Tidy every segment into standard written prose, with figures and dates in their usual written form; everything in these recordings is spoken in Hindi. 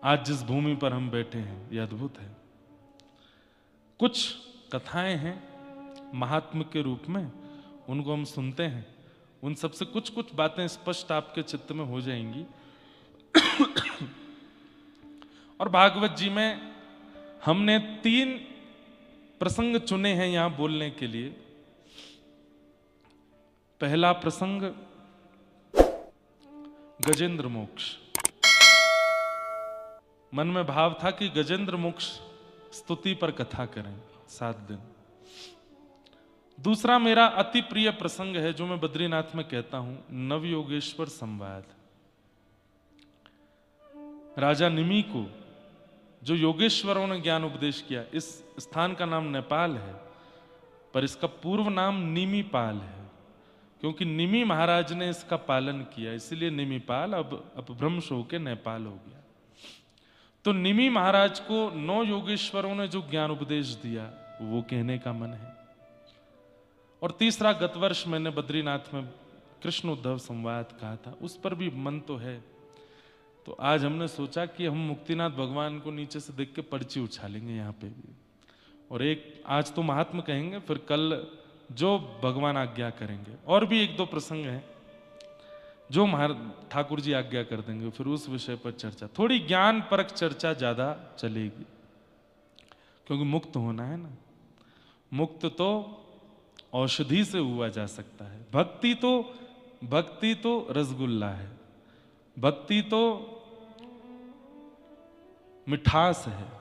आज जिस भूमि पर हम बैठे हैं यह अद्भुत है। कुछ कथाएं हैं महात्म के रूप में, उनको हम सुनते हैं, उन सबसे कुछ कुछ बातें स्पष्ट आपके चित्त में हो जाएंगी। और भागवत जी में हमने 3 प्रसंग चुने हैं यहां बोलने के लिए। पहला प्रसंग गजेंद्र मोक्ष। मन में भाव था कि गजेंद्र मोक्ष स्तुति पर कथा करें 7 दिन। दूसरा मेरा अति प्रिय प्रसंग है जो मैं बद्रीनाथ में कहता हूं, नवयोगेश्वर संवाद। राजा निमि को जो योगेश्वरों ने ज्ञान उपदेश किया, इस स्थान का नाम नेपाल है पर इसका पूर्व नाम निमिपाल है, क्योंकि निमि महाराज ने इसका पालन किया, इसलिए निमिपाल अब अपभ्रंश होकर नेपाल हो गया। तो निमि महाराज को 9 योगेश्वरों ने जो ज्ञान उपदेश दिया वो कहने का मन है। और तीसरा, गत वर्ष मैंने बद्रीनाथ में कृष्ण उद्धव संवाद कहा था, उस पर भी मन तो है। तो आज हमने सोचा कि हम मुक्तिनाथ भगवान को नीचे से देख के पर्ची उछालेंगे यहाँ पे भी, और एक आज तो महात्मा कहेंगे, फिर कल जो भगवान आज्ञा करेंगे। और भी 1-2 प्रसंग हैं जो ठाकुर जी आज्ञा कर देंगे, फिर उस विषय पर चर्चा, थोड़ी ज्ञान परक चर्चा ज्यादा चलेगी, क्योंकि मुक्त होना है ना। मुक्त तो औषधि से हुआ जा सकता है, भक्ति तो रसगुल्ला है, भक्ति तो मिठास है,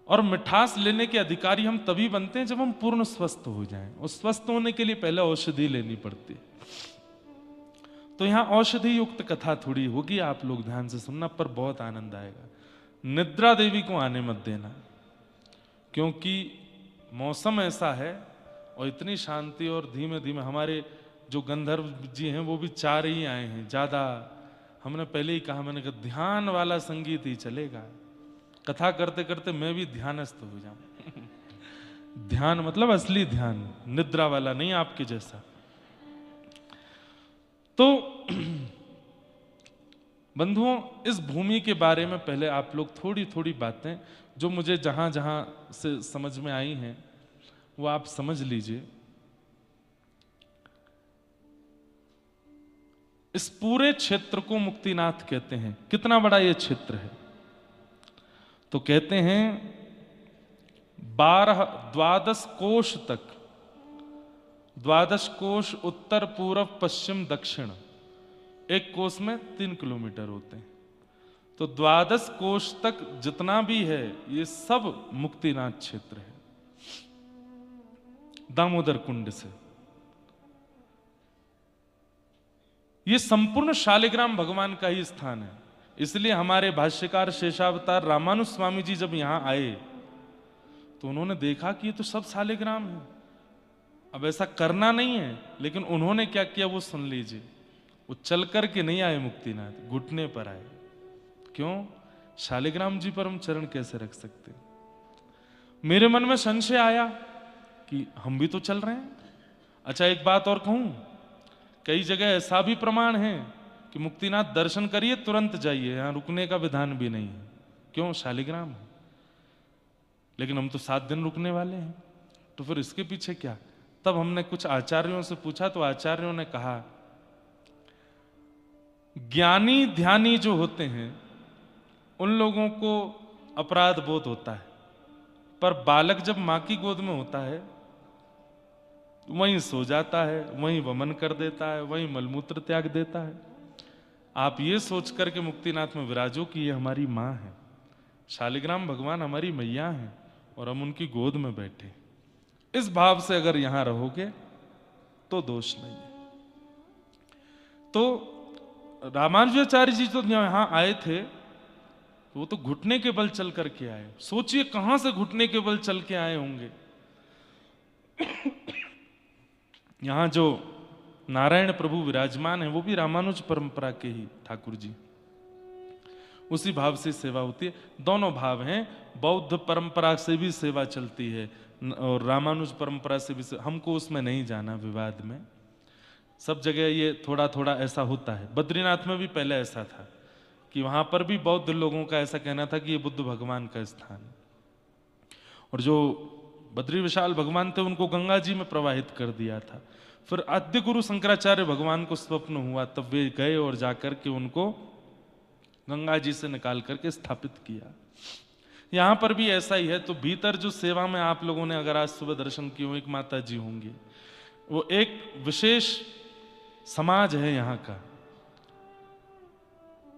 और मिठास लेने के अधिकारी हम तभी बनते हैं जब हम पूर्ण स्वस्थ हो जाएं, और स्वस्थ होने के लिए पहले औषधि लेनी पड़ती है। तो यहां औषधि युक्त कथा थोड़ी होगी, आप लोग ध्यान से सुनना, पर बहुत आनंद आएगा। निद्रा देवी को आने मत देना, क्योंकि मौसम ऐसा है और इतनी शांति, और धीमे धीमे हमारे जो गंधर्व जी हैं वो भी 4 ही आए हैं ज्यादा। हमने पहले ही कहा, मैंने कहा ध्यान वाला संगीत ही चलेगा, कथा करते करते मैं भी ध्यानस्थ हो जाऊं। ध्यान मतलब असली ध्यान, निद्रा वाला नहीं आपके जैसा। तो बंधुओं, इस भूमि के बारे में पहले आप लोग थोड़ी थोड़ी बातें जो मुझे जहां जहां से समझ में आई हैं वो आप समझ लीजिए। इस पूरे क्षेत्र को मुक्तिनाथ कहते हैं। कितना बड़ा ये क्षेत्र है? तो कहते हैं 12 कोश तक, 12 कोश उत्तर पूर्व पश्चिम दक्षिण, एक कोश में 3 किलोमीटर होते हैं। तो 12 कोश तक जितना भी है ये सब मुक्तिनाथ क्षेत्र है, दामोदर कुंड से। ये संपूर्ण शालिग्राम भगवान का ही स्थान है। इसलिए हमारे भाष्यकार शेषावतार रामानुज स्वामी जी जब यहां आए तो उन्होंने देखा कि ये तो सब शालिग्राम है। अब ऐसा करना नहीं है, लेकिन उन्होंने क्या किया वो सुन लीजिए। वो चल करके नहीं आए मुक्तिनाथ, घुटने पर आए। क्यों? शालिग्राम जी पर हम चरण कैसे रख सकते? मेरे मन में संशय आया कि हम भी तो चल रहे हैं। अच्छा, एक बात और कहूं, कई जगह ऐसा भी प्रमाण है कि मुक्तिनाथ दर्शन करिए तुरंत जाइए, यहां रुकने का विधान भी नहीं है। क्यों? शालिग्राम है। लेकिन हम तो 7 दिन रुकने वाले हैं, तो फिर इसके पीछे क्या? तब हमने कुछ आचार्यों से पूछा तो आचार्यों ने कहा, ज्ञानी ध्यानी जो होते हैं उन लोगों को अपराध बोध होता है, पर बालक जब मां की गोद में होता है वहीं सो जाता है, वहीं वमन कर देता है, वहीं मलमूत्र त्याग देता है। आप ये सोच करके मुक्तिनाथ में विराजो कि ये हमारी मां है, शालिग्राम भगवान हमारी मैया हैं और हम उनकी गोद में बैठे। इस भाव से अगर यहां रहोगे तो दोष नहीं है। तो रामानुजाचार्य जी तो यहां आए थे, वो तो घुटने के बल चल करके आए। सोचिए कहां से घुटने के बल चल के आए होंगे। यहां जो नारायण प्रभु विराजमान है वो भी रामानुज परंपरा के ही ठाकुर जी, उसी भाव से सेवा होती है। दोनों भाव हैं, बौद्ध परंपरा से भी सेवा चलती है और रामानुज परंपरा से भी। हमको उसमें नहीं जाना, विवाद में। सब जगह ये थोड़ा थोड़ा ऐसा होता है। बद्रीनाथ में भी पहले ऐसा था कि वहां पर भी बौद्ध लोगों का ऐसा कहना था कि ये बुद्ध भगवान का स्थान है। और जो बद्री विशाल भगवान थे उनको गंगा जी में प्रवाहित कर दिया था। फिर आद्य गुरु शंकराचार्य भगवान को स्वप्न हुआ, तब वे गए और जाकर के उनको गंगा जी से निकाल करके स्थापित किया। यहां पर भी ऐसा ही है। तो भीतर जो सेवा में आप लोगों ने अगर आज सुबह दर्शन किए हो, एक माता जी होंगे, वो एक विशेष समाज है यहाँ का।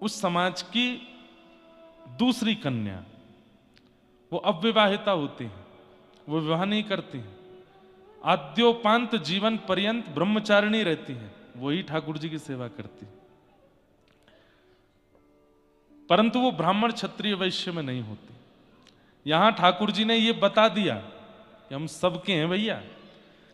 उस समाज की दूसरी कन्या, वो अविवाहिता होती हैं, वो विवाह नहीं करती हैं, आद्योपांत जीवन पर्यंत ब्रह्मचारिणी रहती हैं, वही ठाकुर जी की सेवा करती हैं। परंतु वो ब्राह्मण क्षत्रिय वैश्य में नहीं होती। यहां ठाकुर जी ने ये बता दिया कि हम सबके हैं भैया।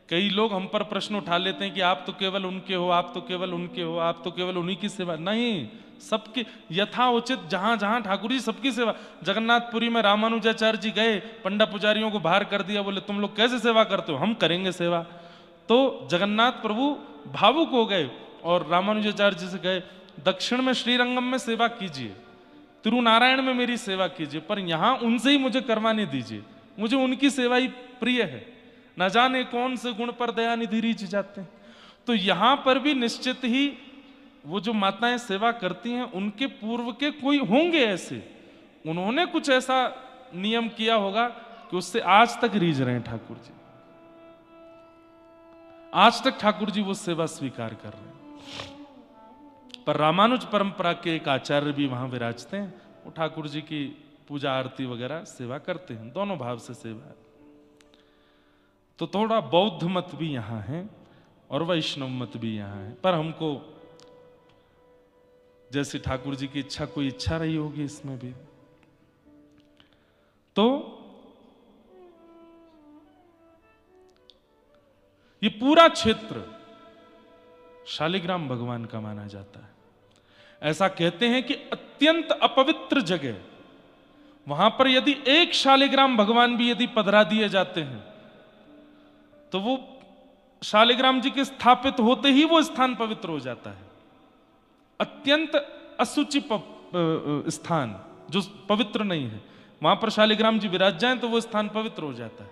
कई लोग हम पर प्रश्न उठा लेते हैं कि आप तो केवल उनके हो, आप तो केवल उनके हो, आप तो केवल उन्हीं की सेवा। नहीं, सबके यथा उचित, जहां जहां ठाकुर जी सबकी सेवा। जगन्नाथपुरी में रामानुजाचार्य जी गए, पंडा पुजारियों को बाहर कर दिया, बोले तुम लोग कैसे सेवा करते हो, हम करेंगे सेवा। तो जगन्नाथ प्रभु भावुक हो गए और रामानुजाचार्य जी से गए, दक्षिण में श्रीरंगम में सेवा कीजिए, तिरुनारायण में मेरी सेवा कीजिए, पर यहां उनसे ही मुझे करवाने दीजिए, मुझे उनकी सेवा ही प्रिय है। न जाने कौन से गुण पर दयानिधि रीझ जाते हैं। तो यहां पर भी निश्चित ही वो जो माताएं सेवा करती हैं, उनके पूर्व के कोई होंगे ऐसे, उन्होंने कुछ ऐसा नियम किया होगा कि उससे आज तक रीझ रहे हैं ठाकुर जी, आज तक ठाकुर जी वो सेवा स्वीकार कर रहे हैं। पर रामानुज परंपरा के एक आचार्य भी वहां विराजते हैं, वो ठाकुर जी की पूजा आरती वगैरह सेवा करते हैं, दोनों भाव से सेवा है। तो थोड़ा बौद्ध मत भी यहां है और वैष्णव मत भी यहां है, पर हमको जैसे ठाकुर जी की इच्छा, कोई इच्छा रही होगी इसमें भी। तो ये पूरा क्षेत्र शालिग्राम भगवान का माना जाता है। ऐसा कहते हैं कि अत्यंत अपवित्र जगह, वहां पर यदि एक शालिग्राम भगवान भी यदि पधरा दिए जाते हैं तो वो शालिग्राम जी के स्थापित होते ही वो स्थान पवित्र हो जाता है। अत्यंत असुचि स्थान जो पवित्र नहीं है, वहां पर शालिग्राम जी विराज जाएं तो वो स्थान पवित्र हो जाता है।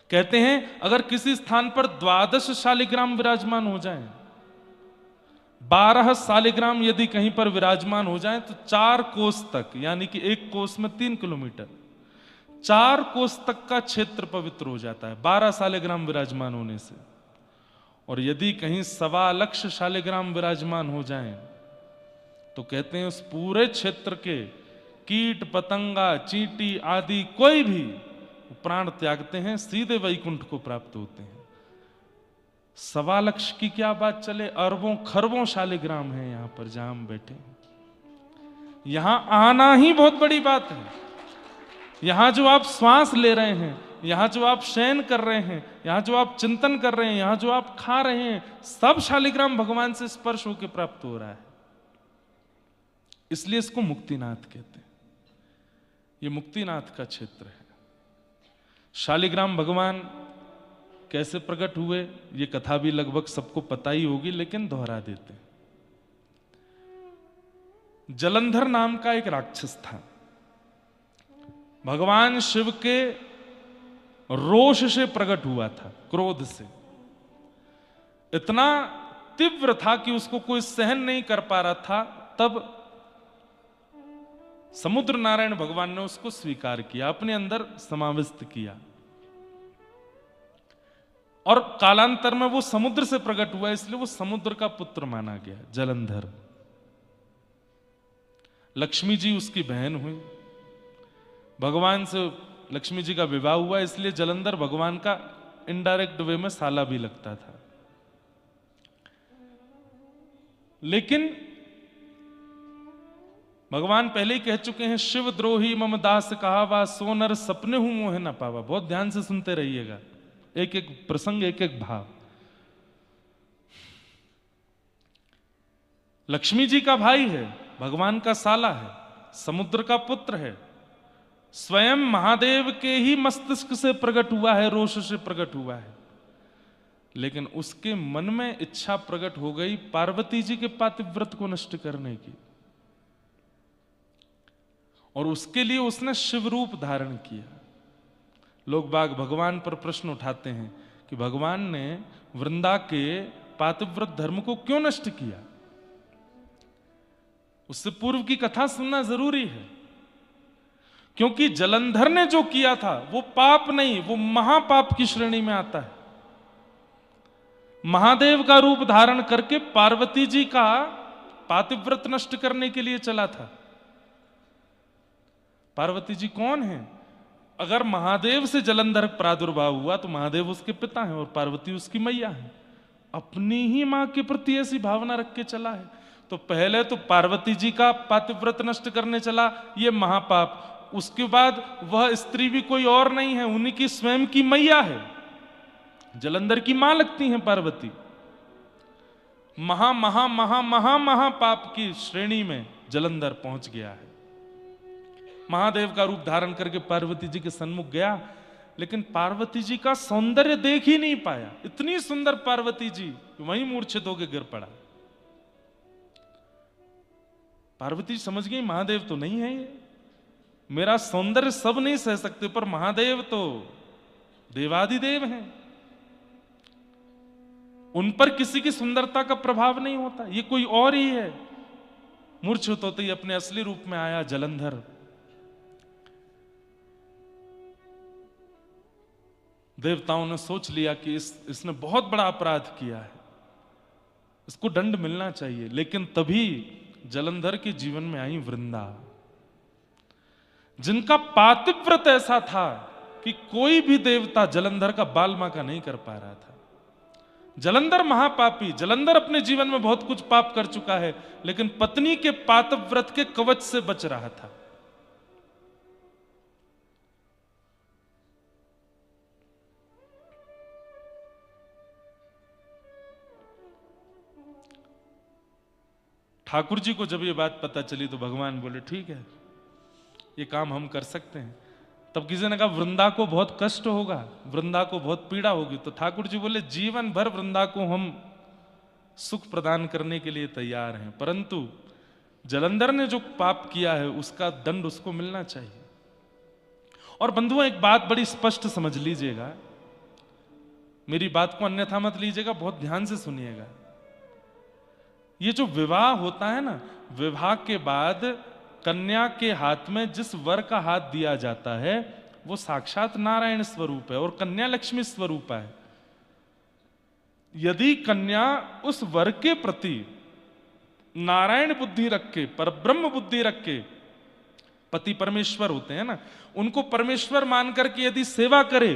कहते हैं अगर किसी स्थान पर 12 शालिग्राम विराजमान हो जाएं, 12 शालिग्राम यदि कहीं पर विराजमान हो जाएं तो 4 कोस तक, यानी कि एक कोस में 3 किलोमीटर, 4 कोस तक का क्षेत्र पवित्र हो जाता है 12 शालिग्राम विराजमान होने से। और यदि कहीं 1.25 लाख शालिग्राम विराजमान हो जाएं तो कहते हैं उस पूरे क्षेत्र के कीट पतंगा चींटी आदि कोई भी प्राण त्यागते हैं, सीधे वैकुंठ को प्राप्त होते हैं। 1.25 लाख की क्या बात चले, अरबों खरबों शालिग्राम है यहां पर जहां हम बैठे हैं। यहां आना ही बहुत बड़ी बात है। यहां जो आप श्वास ले रहे हैं, यहां जो आप शयन कर रहे हैं, यहां जो आप चिंतन कर रहे हैं, यहां जो आप खा रहे हैं, सब शालिग्राम भगवान से स्पर्श होकर प्राप्त हो रहा है। इसलिए इसको मुक्तिनाथ कहते हैं। ये मुक्तिनाथ का क्षेत्र है। शालिग्राम भगवान कैसे प्रकट हुए, ये कथा भी लगभग सबको पता ही होगी, लेकिन दोहरा देते हैं। जलंधर नाम का एक राक्षस था, भगवान शिव के रोष से प्रकट हुआ था, क्रोध से। इतना तीव्र था कि उसको कोई सहन नहीं कर पा रहा था। तब समुद्र नारायण भगवान ने उसको स्वीकार किया, अपने अंदर समाविष्ट किया, और कालांतर में वो समुद्र से प्रकट हुआ, इसलिए वो समुद्र का पुत्र माना गया, जलंधर। लक्ष्मी जी उसकी बहन हुई, भगवान से लक्ष्मी जी का विवाह हुआ, इसलिए जलंधर भगवान का इनडायरेक्ट वे में साला भी लगता था। लेकिन भगवान पहले ही कह चुके हैं, शिव द्रोही मम दास कहावा, सोनर सपने हूं मोह न पावा। बहुत ध्यान से सुनते रहिएगा, एक एक प्रसंग, एक एक भाव। लक्ष्मी जी का भाई है, भगवान का साला है, समुद्र का पुत्र है, स्वयं महादेव के ही मस्तिष्क से प्रकट हुआ है, रोष से प्रकट हुआ है। लेकिन उसके मन में इच्छा प्रकट हो गई पार्वती जी के पातिव्रत को नष्ट करने की। और उसके लिए उसने शिव रूप धारण किया। लोग बाग भगवान पर प्रश्न उठाते हैं कि भगवान ने वृंदा के पातिव्रत धर्म को क्यों नष्ट किया। उससे पूर्व की कथा सुनना जरूरी है, क्योंकि जलंधर ने जो किया था वो पाप नहीं, वो महापाप की श्रेणी में आता है। महादेव का रूप धारण करके पार्वती जी का पातिव्रत नष्ट करने के लिए चला था। पार्वती जी कौन है? अगर महादेव से जलंधर प्रादुर्भाव हुआ तो महादेव उसके पिता हैं और पार्वती उसकी मैया है। अपनी ही मां के प्रति ऐसी भावना रख के चला है, तो पहले तो पार्वती जी का पातिव्रत नष्ट करने चला, ये महापाप। उसके बाद वह स्त्री भी कोई और नहीं है, उन्हीं की स्वयं की मैया है, जलंधर की मां लगती हैं पार्वती। महा महा महा महा महापाप की श्रेणी में जलंधर पहुंच गया है। महादेव का रूप धारण करके पार्वती जी के सन्मुख गया, लेकिन पार्वती जी का सौंदर्य देख ही नहीं पाया। इतनी सुंदर पार्वती जी, वहीं मूर्छित होकर गिर पड़ा। पार्वती समझ गई महादेव तो नहीं है ये, मेरा सौंदर्य सब नहीं सह सकते, पर महादेव तो देवादिदेव हैं, उन पर किसी की सुंदरता का प्रभाव नहीं होता, ये कोई और ही है। मूर्छित होते ही अपने असली रूप में आया जलंधर। देवताओं ने सोच लिया कि इसने बहुत बड़ा अपराध किया है, इसको दंड मिलना चाहिए। लेकिन तभी जलंधर के जीवन में आई वृंदा, जिनका पातिव्रत ऐसा था कि कोई भी देवता जलंधर का बालमाका नहीं कर पा रहा था। जलंधर महापापी, जलंधर अपने जीवन में बहुत कुछ पाप कर चुका है, लेकिन पत्नी के पातिव्रत के कवच से बच रहा था। ठाकुर जी को जब ये बात पता चली तो भगवान बोले ठीक है, ये काम हम कर सकते हैं। तब किसी ने कहा वृंदा को बहुत कष्ट होगा, वृंदा को बहुत पीड़ा होगी। तो ठाकुर जी बोले जीवन भर वृंदा को हम सुख प्रदान करने के लिए तैयार हैं, परंतु जलंधर ने जो पाप किया है उसका दंड उसको मिलना चाहिए। और बंधुओं, एक बात बड़ी स्पष्ट समझ लीजिएगा, मेरी बात को अन्यथा मत लीजिएगा, बहुत ध्यान से सुनिएगा। ये जो विवाह होता है ना, विवाह के बाद कन्या के हाथ में जिस वर का हाथ दिया जाता है वो साक्षात नारायण स्वरूप है और कन्या लक्ष्मी स्वरूप है। यदि कन्या उस वर के प्रति नारायण बुद्धि रख के, परब्रह्म बुद्धि रख के, पति परमेश्वर होते हैं ना, उनको परमेश्वर मान करके यदि सेवा करे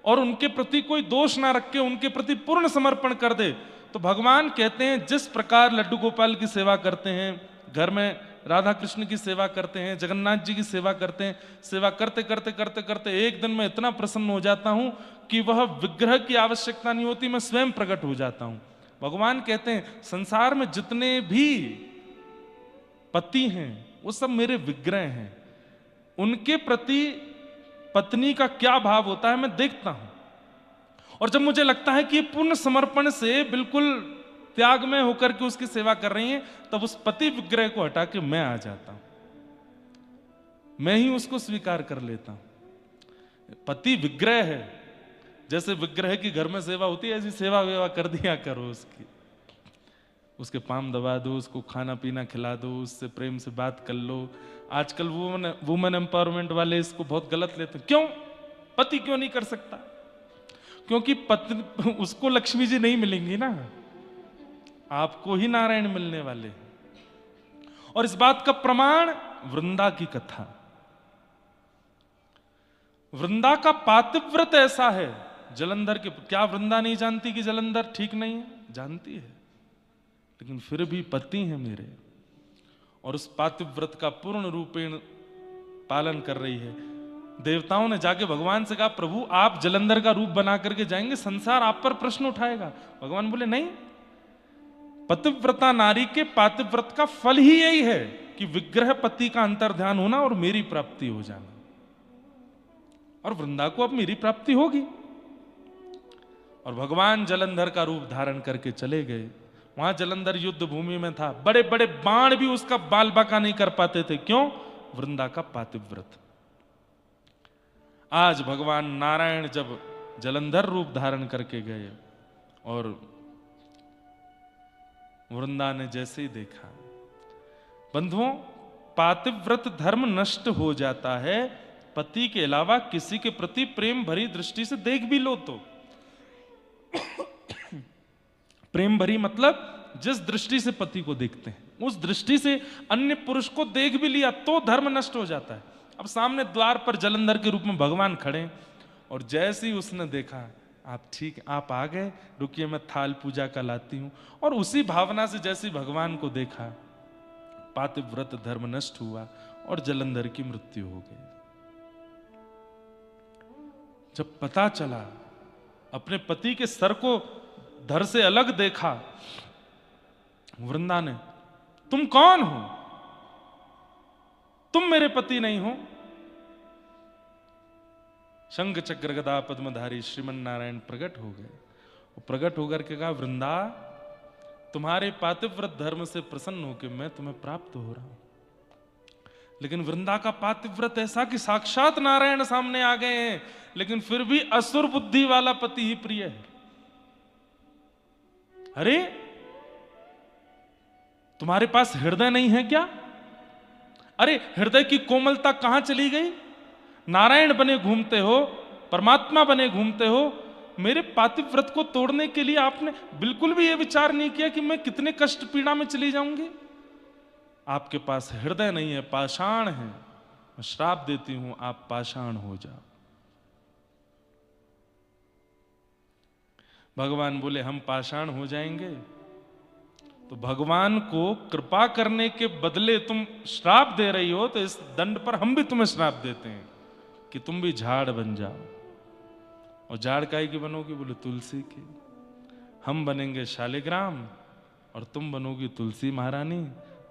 और उनके प्रति कोई दोष ना रख के उनके प्रति पूर्ण समर्पण कर दे, तो भगवान कहते हैं जिस प्रकार लड्डू गोपाल की सेवा करते हैं, घर में राधा कृष्ण की सेवा करते हैं, जगन्नाथ जी की सेवा करते हैं, सेवा करते करते करते करते एक दिन मैं इतना प्रसन्न हो जाता हूं कि वह विग्रह की आवश्यकता नहीं होती, मैं स्वयं प्रकट हो जाता हूं। भगवान कहते हैं संसार में जितने भी पति हैं वो सब मेरे विग्रह हैं, उनके प्रति पत्नी का क्या भाव होता है मैं देखता हूं, और जब मुझे लगता है कि ये पूर्ण समर्पण से बिल्कुल त्याग में होकर के उसकी सेवा कर रही हैं, तब उस पति विग्रह को हटा के मैं आ जाता हूं, मैं ही उसको स्वीकार कर लेता हूं। पति विग्रह है, जैसे विग्रह की घर में सेवा होती है ऐसी सेवा वेवा कर दिया करो उसकी, उसके पाम दबा दो, उसको खाना पीना खिला दो, उससे प्रेम से बात कर लो। आजकल वुमेन एम्पावरमेंट वाले इसको बहुत गलत लेते हैं। क्यों? पति क्यों नहीं कर सकता? क्योंकि पत्नी उसको लक्ष्मी जी नहीं मिलेंगी ना, आपको ही नारायण मिलने वाले। और इस बात का प्रमाण वृंदा की कथा। वृंदा का पातिव्रत ऐसा है, जलंधर के, क्या वृंदा नहीं जानती कि जलंधर ठीक नहीं है? जानती है, लेकिन फिर भी पति हैं मेरे, और उस पातिव्रत का पूर्ण रूपेण पालन कर रही है। देवताओं ने जाके भगवान से कहा प्रभु आप जलंधर का रूप बना करके जाएंगे, संसार आप पर प्रश्न उठाएगा। भगवान बोले नहीं, पतिव्रता नारी के पातिव्रत का फल ही यही है कि विग्रह पति का अंतर्ध्यान होना और मेरी प्राप्ति हो जाना, और वृंदा को अब मेरी प्राप्ति होगी। और भगवान जलंधर का रूप धारण करके चले गए। वहां जलंधर युद्ध भूमि में था, बड़े बड़े बाण भी उसका बाल बाका नहीं कर पाते थे। क्यों? वृंदा का पातिव्रत। आज भगवान नारायण जब जलंधर रूप धारण करके गए और वृंदा ने जैसे ही देखा, बंधुओं, पातिव्रत धर्म नष्ट हो जाता है पति के अलावा किसी के प्रति प्रेम भरी दृष्टि से देख भी लो तो। प्रेम भरी मतलब जिस दृष्टि से पति को देखते हैं उस दृष्टि से अन्य पुरुष को देख भी लिया तो धर्म नष्ट हो जाता है। अब सामने द्वार पर जलंधर के रूप में भगवान खड़े और जैसे ही उसने देखा, आप ठीक, आप आ गए, रुकिए मैं थाल पूजा का लाती हूं, और उसी भावना से जैसे भगवान को देखा, पातिव्रत धर्म नष्ट हुआ और जलंधर की मृत्यु हो गई। जब पता चला, अपने पति के सर को धड़ से अलग देखा, वृंदा ने, तुम कौन हो? तुम मेरे पति नहीं हो। शंख चक्र गदा पद्मधारी श्रीमन नारायण प्रकट हो गए। प्रकट होकर के कहा, वृंदा, तुम्हारे पातिव्रत धर्म से प्रसन्न होकर मैं तुम्हें प्राप्त हो रहा हूं। लेकिन वृंदा का पातिव्रत ऐसा कि साक्षात नारायण सामने आ गए हैं, लेकिन फिर भी असुर बुद्धि वाला पति ही प्रिय है। अरे, तुम्हारे पास हृदय नहीं है क्या? अरे, हृदय की कोमलता कहां चली गई? नारायण बने घूमते हो, परमात्मा बने घूमते हो, मेरे पातिव्रत को तोड़ने के लिए आपने बिल्कुल भी यह विचार नहीं किया कि मैं कितने कष्ट पीड़ा में चली जाऊंगी। आपके पास हृदय नहीं है, पाषाण है। मैं श्राप देती हूं, आप पाषाण हो जाओ। भगवान बोले, हम पाषाण हो जाएंगे? तो भगवान को कृपा करने के बदले तुम श्राप दे रही हो, तो इस दंड पर हम भी तुम्हें श्राप देते हैं कि तुम भी झाड़ बन जाओ। और झाड़ काहे की बनोगी? बोले तुलसी की। हम बनेंगे शालिग्राम और तुम बनोगी तुलसी महारानी,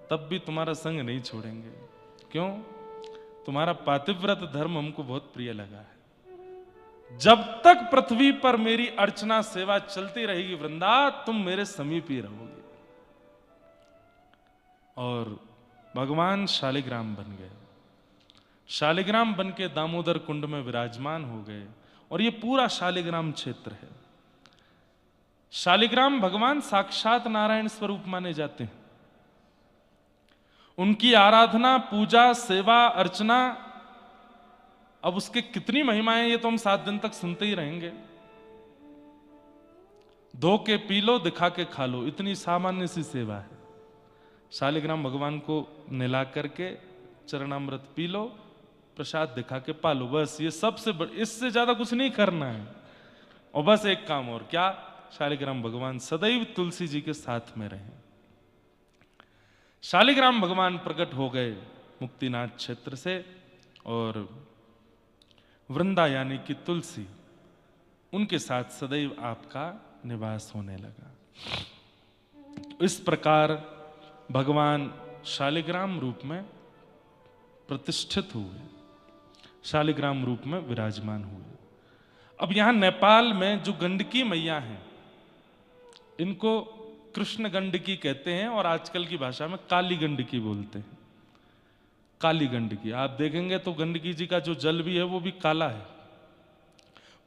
तब भी तुम्हारा संग नहीं छोड़ेंगे। क्यों? तुम्हारा पातिव्रत धर्म हमको बहुत प्रिय लगा है। जब तक पृथ्वी पर मेरी अर्चना सेवा चलती रहेगी वृंदा, तुम मेरे समीप ही रहोगे। और भगवान शालिग्राम बन गए। शालिग्राम बन के दामोदर कुंड में विराजमान हो गए, और ये पूरा शालिग्राम क्षेत्र है। शालिग्राम भगवान साक्षात नारायण स्वरूप माने जाते हैं। उनकी आराधना, पूजा, सेवा, अर्चना, अब उसके कितनी महिमाएं, ये तो हम 7 दिन तक सुनते ही रहेंगे। धो के पी लो, दिखा के खा लो, इतनी सामान्य सी सेवा है। शालिग्राम भगवान को निला करके चरणामृत पी लो, प्रसाद दिखा के पालो, बस ये सबसे इससे ज्यादा कुछ नहीं करना है। और बस एक काम और, क्या? शालिग्राम भगवान सदैव तुलसी जी के साथ में रहे। शालिग्राम भगवान प्रकट हो गए मुक्तिनाथ क्षेत्र से, और वृंदा यानी कि तुलसी, उनके साथ सदैव आपका निवास होने लगा। इस प्रकार भगवान शालिग्राम रूप में प्रतिष्ठित हुए, शालिग्राम रूप में विराजमान हुए। अब यहां नेपाल में जो गंडकी मैया हैं, इनको कृष्ण गंडकी कहते हैं, और आजकल की भाषा में काली गंडकी बोलते हैं। काली गंडकी आप देखेंगे तो गंडकी जी का जो जल भी है वो भी काला है,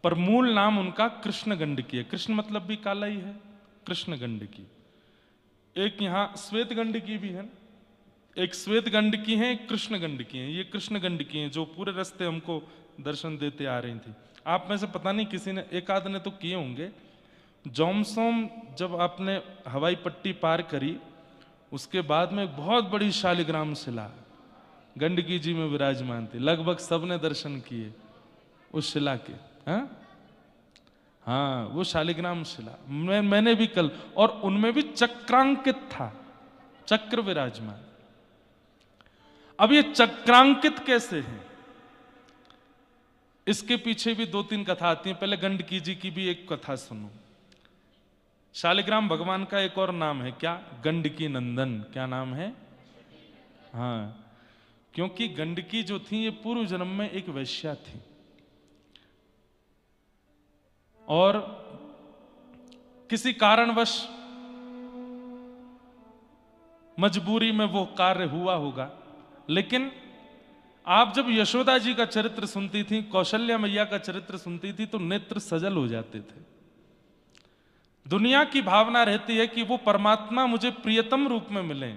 पर मूल नाम उनका कृष्ण गंडकी है। कृष्ण मतलब भी काला ही है, कृष्ण गंडकी। एक यहां श्वेत गंडकी भी है, एक श्वेत गंडकी है, एक कृष्ण गंडकी है। ये कृष्ण गंडकी है जो पूरे रास्ते हमको दर्शन देते आ रही थी। आप में से पता नहीं किसी ने, एक आध ने तो किए होंगे। जोमसोम जब आपने हवाई पट्टी पार करी, उसके बाद में एक बहुत बड़ी शालिग्राम शिला गंडकी जी में विराजमान थी। लगभग सबने दर्शन किए उस शिला के। हाँ, वो शालिग्राम शिला मैंने भी कल, और उनमें भी चक्रांकित था, चक्र विराजमान। अब ये चक्रांकित कैसे है, इसके पीछे भी 2-3 कथा आती हैं। पहले गंडकी जी की भी एक कथा सुनो। शालिग्राम भगवान का एक और नाम है, क्या? गंडकी नंदन। क्या नाम है? हाँ, क्योंकि गंडकी जो थी ये पूर्व जन्म में एक वैश्या थी, और किसी कारणवश मजबूरी में वो कार्य हुआ होगा, लेकिन आप जब यशोदा जी का चरित्र सुनती थी, कौशल्या मैया का चरित्र सुनती थी, तो नेत्र सजल हो जाते थे। दुनिया की भावना रहती है कि वो परमात्मा मुझे प्रियतम रूप में मिले,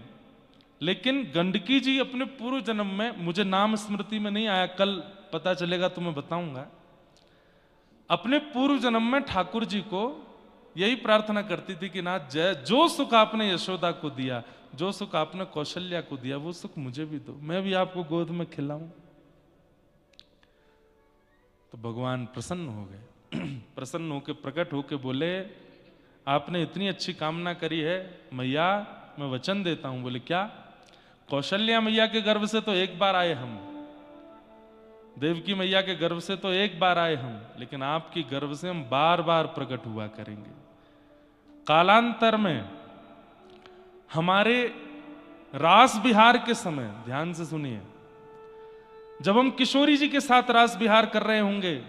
लेकिन गंडकी जी अपने पूर्व जन्म में, मुझे नाम स्मृति में नहीं आया, कल पता चलेगा तो मैं बताऊंगा, अपने पूर्व जन्म में ठाकुर जी को यही प्रार्थना करती थी कि नाथ जय, जो सुख आपने यशोदा को दिया, जो सुख आपने कौशल्या को दिया, वो सुख मुझे भी दो, मैं भी आपको गोद में खिलाऊं। तो भगवान प्रसन्न हो गए। प्रसन्न होकर प्रकट होकर बोले, आपने इतनी अच्छी कामना करी है मैया, मैं वचन देता हूं। बोले क्या? कौशल्या मैया के गर्भ से तो एक बार आए हम, देवकी मैया के गर्भ से तो एक बार आए हम, लेकिन आपकी गर्भ से हम बार बार प्रकट हुआ करेंगे। कालांतर में हमारे रास विहार के समय, ध्यान से सुनिए, जब हम किशोरी जी के साथ रास विहार कर रहे होंगे,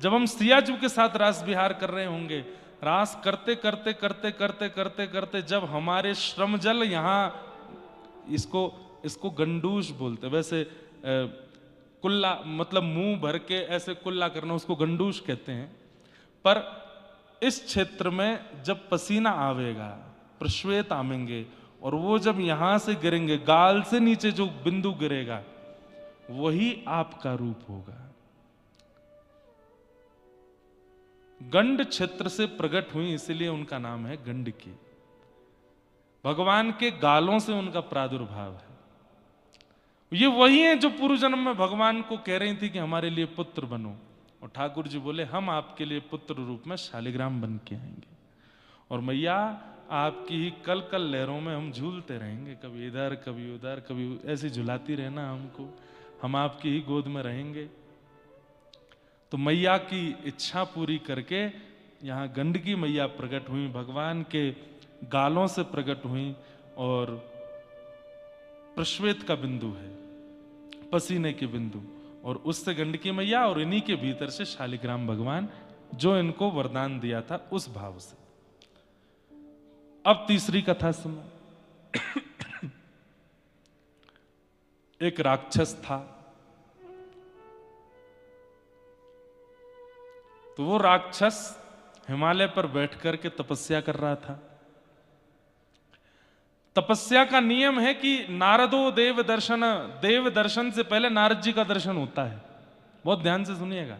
जब हम सियाजू के साथ रास विहार कर रहे होंगे, रास करते करते करते करते करते करते जब हमारे श्रम जल यहां, इसको गंडूश बोलते, वैसे कुल्ला मतलब मुंह भर के ऐसे कुल्ला करना, उसको गंडूश कहते हैं। पर इस क्षेत्र में जब पसीना आवेगा, प्रश्वेत आवेंगे, और वो जब यहां से गिरेंगे, गाल से नीचे जो बिंदु गिरेगा वही आपका रूप होगा। गंड क्षेत्र से प्रकट हुई, इसलिए उनका नाम है गंडकी। भगवान के गालों से उनका प्रादुर्भाव है। ये वही है जो पूर्व जन्म में भगवान को कह रही थी कि हमारे लिए पुत्र बनो, और ठाकुर जी बोले हम आपके लिए पुत्र रूप में शालिग्राम बन के आएंगे, और मैया आपकी ही कल कल लहरों में हम झूलते रहेंगे, कभी इधर कभी उधर, कभी ऐसी झुलाती रहना हमको, हम आपकी ही गोद में रहेंगे। तो मैया की इच्छा पूरी करके यहाँ गंडकी मैया प्रकट हुई, भगवान के गालों से प्रकट हुई, और प्रश्वेत का बिंदु है, पसीने के बिंदु, और उससे गंडकी मैया, और इन्हीं के भीतर से शालिग्राम भगवान, जो इनको वरदान दिया था उस भाव से। अब तीसरी कथा सुनो। एक राक्षस था, तो वो राक्षस हिमालय पर बैठ करके तपस्या कर रहा था। तपस्या का नियम है कि नारदो देव दर्शन से पहले नारद जी का दर्शन होता है। बहुत ध्यान से सुनिएगा।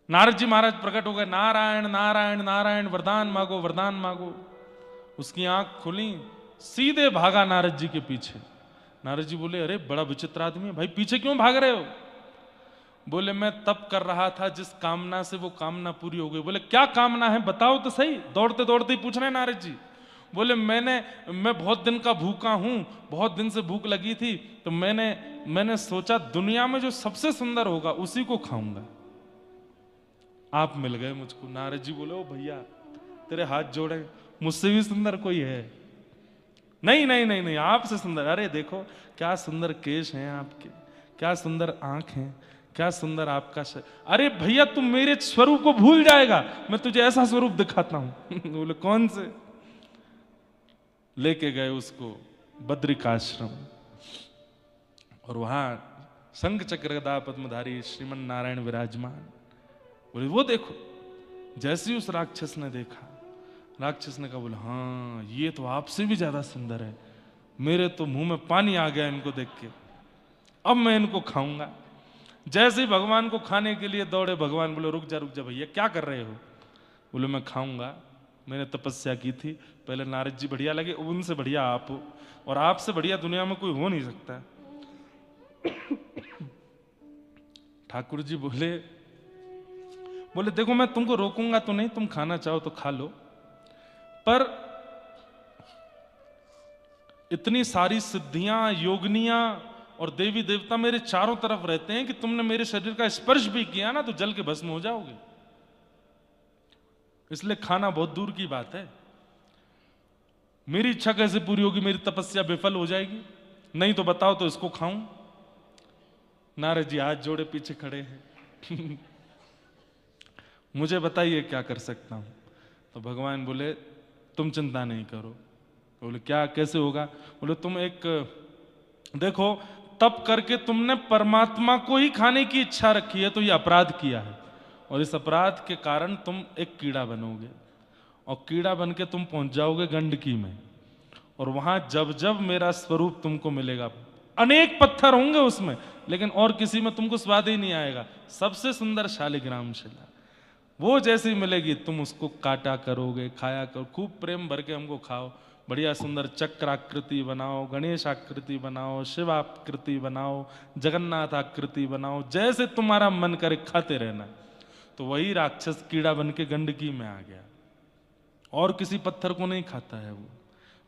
नारद जी महाराज प्रकट हो गए, नारायण नारायण नारायण, वरदान मांगो वरदान मांगो। उसकी आंख खुली, सीधे भागा नारद जी के पीछे। नारद जी बोले, अरे बड़ा विचित्र आदमी है भाई, पीछे क्यों भाग रहे हो? बोले, मैं तप कर रहा था, जिस कामना से वो कामना पूरी हो गई। बोले, क्या कामना है बताओ तो सही। दौड़ते दौड़ते ही पूछ रहे नारद जी। बोले, मैं बहुत दिन का भूखा हूं, बहुत दिन से भूख लगी थी, तो मैंने सोचा दुनिया में जो सबसे सुंदर होगा उसी को खाऊंगा। आप मिल गए मुझको। नारद जी बोले, ओ भैया तेरे हाथ जोड़े, मुझसे भी सुंदर कोई है? नहीं नहीं नहीं नहीं, आपसे सुंदर। अरे देखो क्या सुंदर केश हैं आपके, क्या सुंदर आंख हैं, क्या सुंदर आपका अरे भैया तुम मेरे स्वरूप को भूल जाएगा, मैं तुझे ऐसा स्वरूप दिखाता हूं। बोले, कौन से? लेके गए उसको बद्रिकाश्रम, और वहां शंख चक्र गदा पद्मधारी श्रीमन नारायण विराजमान। बोले, वो देखो। जैसे ही उस राक्षस ने देखा, राक्षस ने कहा, बोले, हाँ ये तो आपसे भी ज्यादा सुंदर है, मेरे तो मुंह में पानी आ गया इनको देख के, अब मैं इनको खाऊंगा। जैसे ही भगवान को खाने के लिए दौड़े, भगवान बोले, रुक जा भैया, क्या कर रहे हो? बोले, मैं खाऊंगा, मैंने तपस्या की थी। पहले नारद जी बढ़िया लगे, उनसे बढ़िया आप हो, और आपसे बढ़िया दुनिया में कोई हो नहीं सकता। ठाकुर जी बोले देखो मैं तुमको रोकूंगा तो नहीं, तुम खाना चाहो तो खा लो, पर इतनी सारी सिद्धियां, योगनियां और देवी देवता मेरे चारों तरफ रहते हैं कि तुमने मेरे शरीर का स्पर्श भी किया ना तो जल के भस्म हो जाओगे, इसलिए खाना बहुत दूर की बात है। मेरी इच्छा कैसे पूरी होगी? मेरी तपस्या विफल हो जाएगी। नहीं तो बताओ तो इसको खाऊं। नारद जी हाथ जोड़े पीछे खड़े हैं। मुझे बताइए क्या कर सकता हूं? तो भगवान बोले, तुम चिंता नहीं करो। बोले, क्या कैसे होगा? बोले, तुम एक देखो, तप करके तुमने परमात्मा को ही खाने की इच्छा रखी है, तो ये अपराध किया है, और इस अपराध के कारण तुम एक कीड़ा बनोगे, और कीड़ा बन के तुम पहुंच जाओगे गंडकी में, और वहां जब जब मेरा स्वरूप तुमको मिलेगा, अनेक पत्थर होंगे उसमें, लेकिन और किसी में तुमको स्वाद ही नहीं आएगा, सबसे सुंदर शालिग्राम शिला वो जैसी मिलेगी तुम उसको काटा करोगे, खाया करो, खूब प्रेम भर के हमको खाओ, बढ़िया सुंदर चक्र आकृति बनाओ, गणेश आकृति बनाओ, शिव आकृति बनाओ, जगन्नाथ आकृति बनाओ, जैसे तुम्हारा मन करे खाते रहना। तो वही राक्षस कीड़ा बन के गंडकी में आ गया, और किसी पत्थर को नहीं खाता है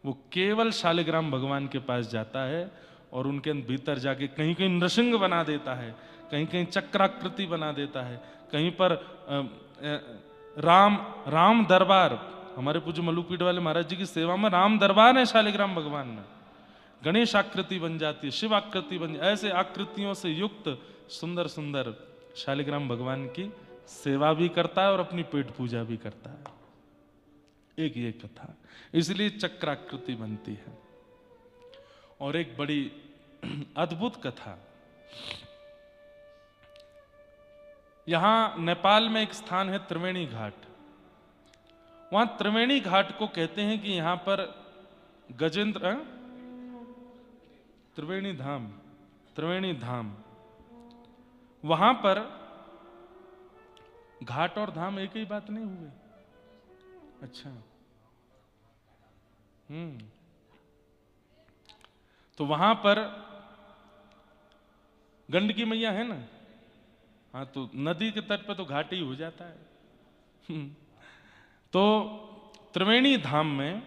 वो केवल शालिग्राम भगवान के पास जाता है, और उनके भीतर जाके कहीं कहीं नृसिंह बना देता है, कहीं कहीं चक्राकृति बना देता है, कहीं पर राम दरबार, हमारे पूज्य मल्लूपीठ वाले महाराज जी की सेवा में राम दरबार है शालिग्राम भगवान में, गणेश आकृति बन जाती है, शिव आकृति बन जाती है, ऐसे आकृतियों से युक्त सुंदर सुंदर शालिग्राम भगवान की सेवा भी करता है और अपनी पेट पूजा भी करता है। एक ये कथा, इसलिए चक्राकृति बनती है। और एक बड़ी अद्भुत कथा, यहां नेपाल में एक स्थान है त्रिवेणी घाट, वहां त्रिवेणी घाट को कहते हैं कि यहां पर गजेंद्र त्रिवेणी धाम, वहां पर घाट और धाम एक ही बात नहीं हुए? अच्छा, तो वहां पर गंडकी मैया है ना, हाँ, तो नदी के तट पे तो घाट ही हो जाता है। तो त्रिवेणी धाम में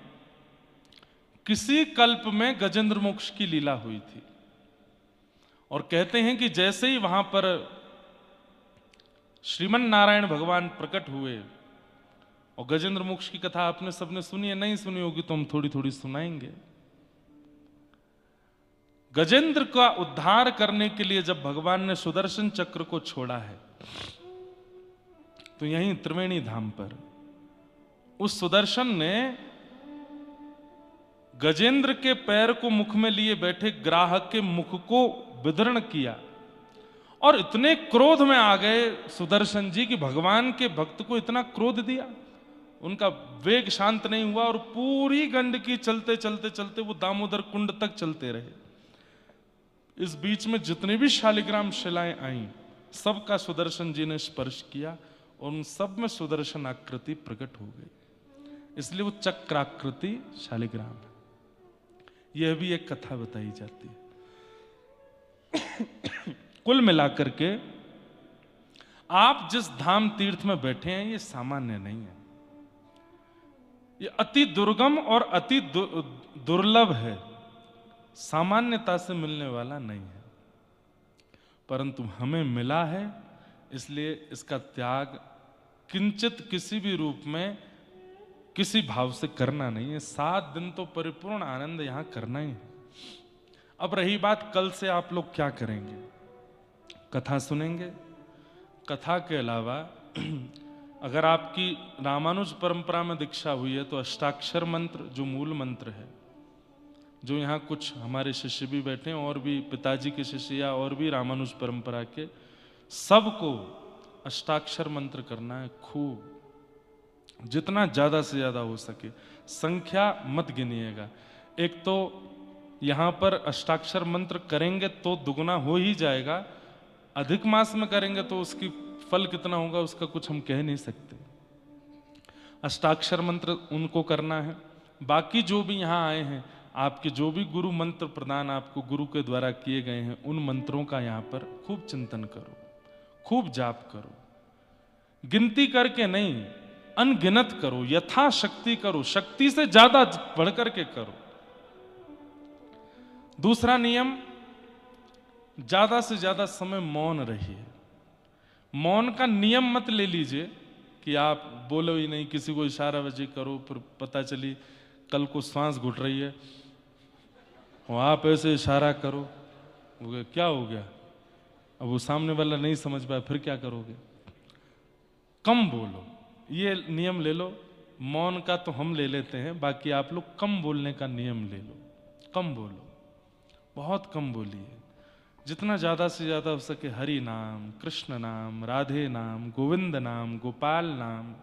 किसी कल्प में गजेंद्र मोक्ष की लीला हुई थी, और कहते हैं कि जैसे ही वहां पर श्रीमन नारायण भगवान प्रकट हुए, और गजेंद्र मोक्ष की कथा आपने सबने सुनी है, नहीं सुनी होगी तो हम थोड़ी थोड़ी सुनाएंगे। गजेंद्र का उद्धार करने के लिए जब भगवान ने सुदर्शन चक्र को छोड़ा है, तो यहीं त्रिवेणी धाम पर उस सुदर्शन ने गजेंद्र के पैर को मुख में लिए बैठे ग्राहक के मुख को विदीर्ण किया, और इतने क्रोध में आ गए सुदर्शन जी कि भगवान के भक्त को इतना क्रोध दिया, उनका वेग शांत नहीं हुआ, और पूरी गंडकी चलते चलते चलते वो दामोदर कुंड तक चलते रहे। इस बीच में जितनी भी शालिग्राम शिलाएं आईं, सबका सुदर्शन जी ने स्पर्श किया, और उन सब में सुदर्शन आकृति प्रकट हो गई, इसलिए वो चक्राकृति शालिग्राम है। यह भी एक कथा बताई जाती है। कुल मिलाकर के आप जिस धाम तीर्थ में बैठे हैं, ये सामान्य नहीं है, ये अति दुर्गम और अति दुर्लभ है, सामान्यता से मिलने वाला नहीं है, परंतु हमें मिला है, इसलिए इसका त्याग किंचित किसी भी रूप में किसी भाव से करना नहीं है। 7 दिन तो परिपूर्ण आनंद यहां करना ही है। अब रही बात कल से आप लोग क्या करेंगे, कथा सुनेंगे। कथा के अलावा अगर आपकी रामानुज परंपरा में दीक्षा हुई है, तो अष्टाक्षर मंत्र जो मूल मंत्र है, जो यहाँ कुछ हमारे शिष्य भी बैठे हैं, और भी पिताजी के शिष्य या और भी रामानुज परंपरा के, सबको अष्टाक्षर मंत्र करना है खूब, जितना ज्यादा से ज्यादा हो सके। संख्या मत गिनिएगा। एक तो यहां पर अष्टाक्षर मंत्र करेंगे तो दुगुना हो ही जाएगा, अधिक मास में करेंगे तो उसकी फल कितना होगा उसका कुछ हम कह नहीं सकते। अष्टाक्षर मंत्र उनको करना है। बाकी जो भी यहां आए हैं, आपके जो भी गुरु मंत्र प्रदान आपको गुरु के द्वारा किए गए हैं, उन मंत्रों का यहां पर खूब चिंतन करो, खूब जाप करो, गिनती करके नहीं, अनगिनत करो, यथाशक्ति करो, शक्ति से ज्यादा बढ़कर के करो। दूसरा नियम, ज्यादा से ज्यादा समय मौन रहिए। मौन का नियम मत ले लीजिए कि आप बोलो ही नहीं, किसी को इशारा वजी करो, फिर पता चली कल को सांस घुट रही है, आप ऐसे इशारा करो, क्या हो गया, अब वो सामने वाला नहीं समझ पाया, फिर क्या करोगे। कम बोलो, ये नियम ले लो। मौन का तो हम ले लेते हैं, बाकी आप लोग कम बोलने का नियम ले लो। कम बोलो, बहुत कम बोलिए। जितना ज़्यादा से ज़्यादा हो सके हरि नाम, कृष्ण नाम, राधे नाम, गोविंद नाम, गोपाल नाम,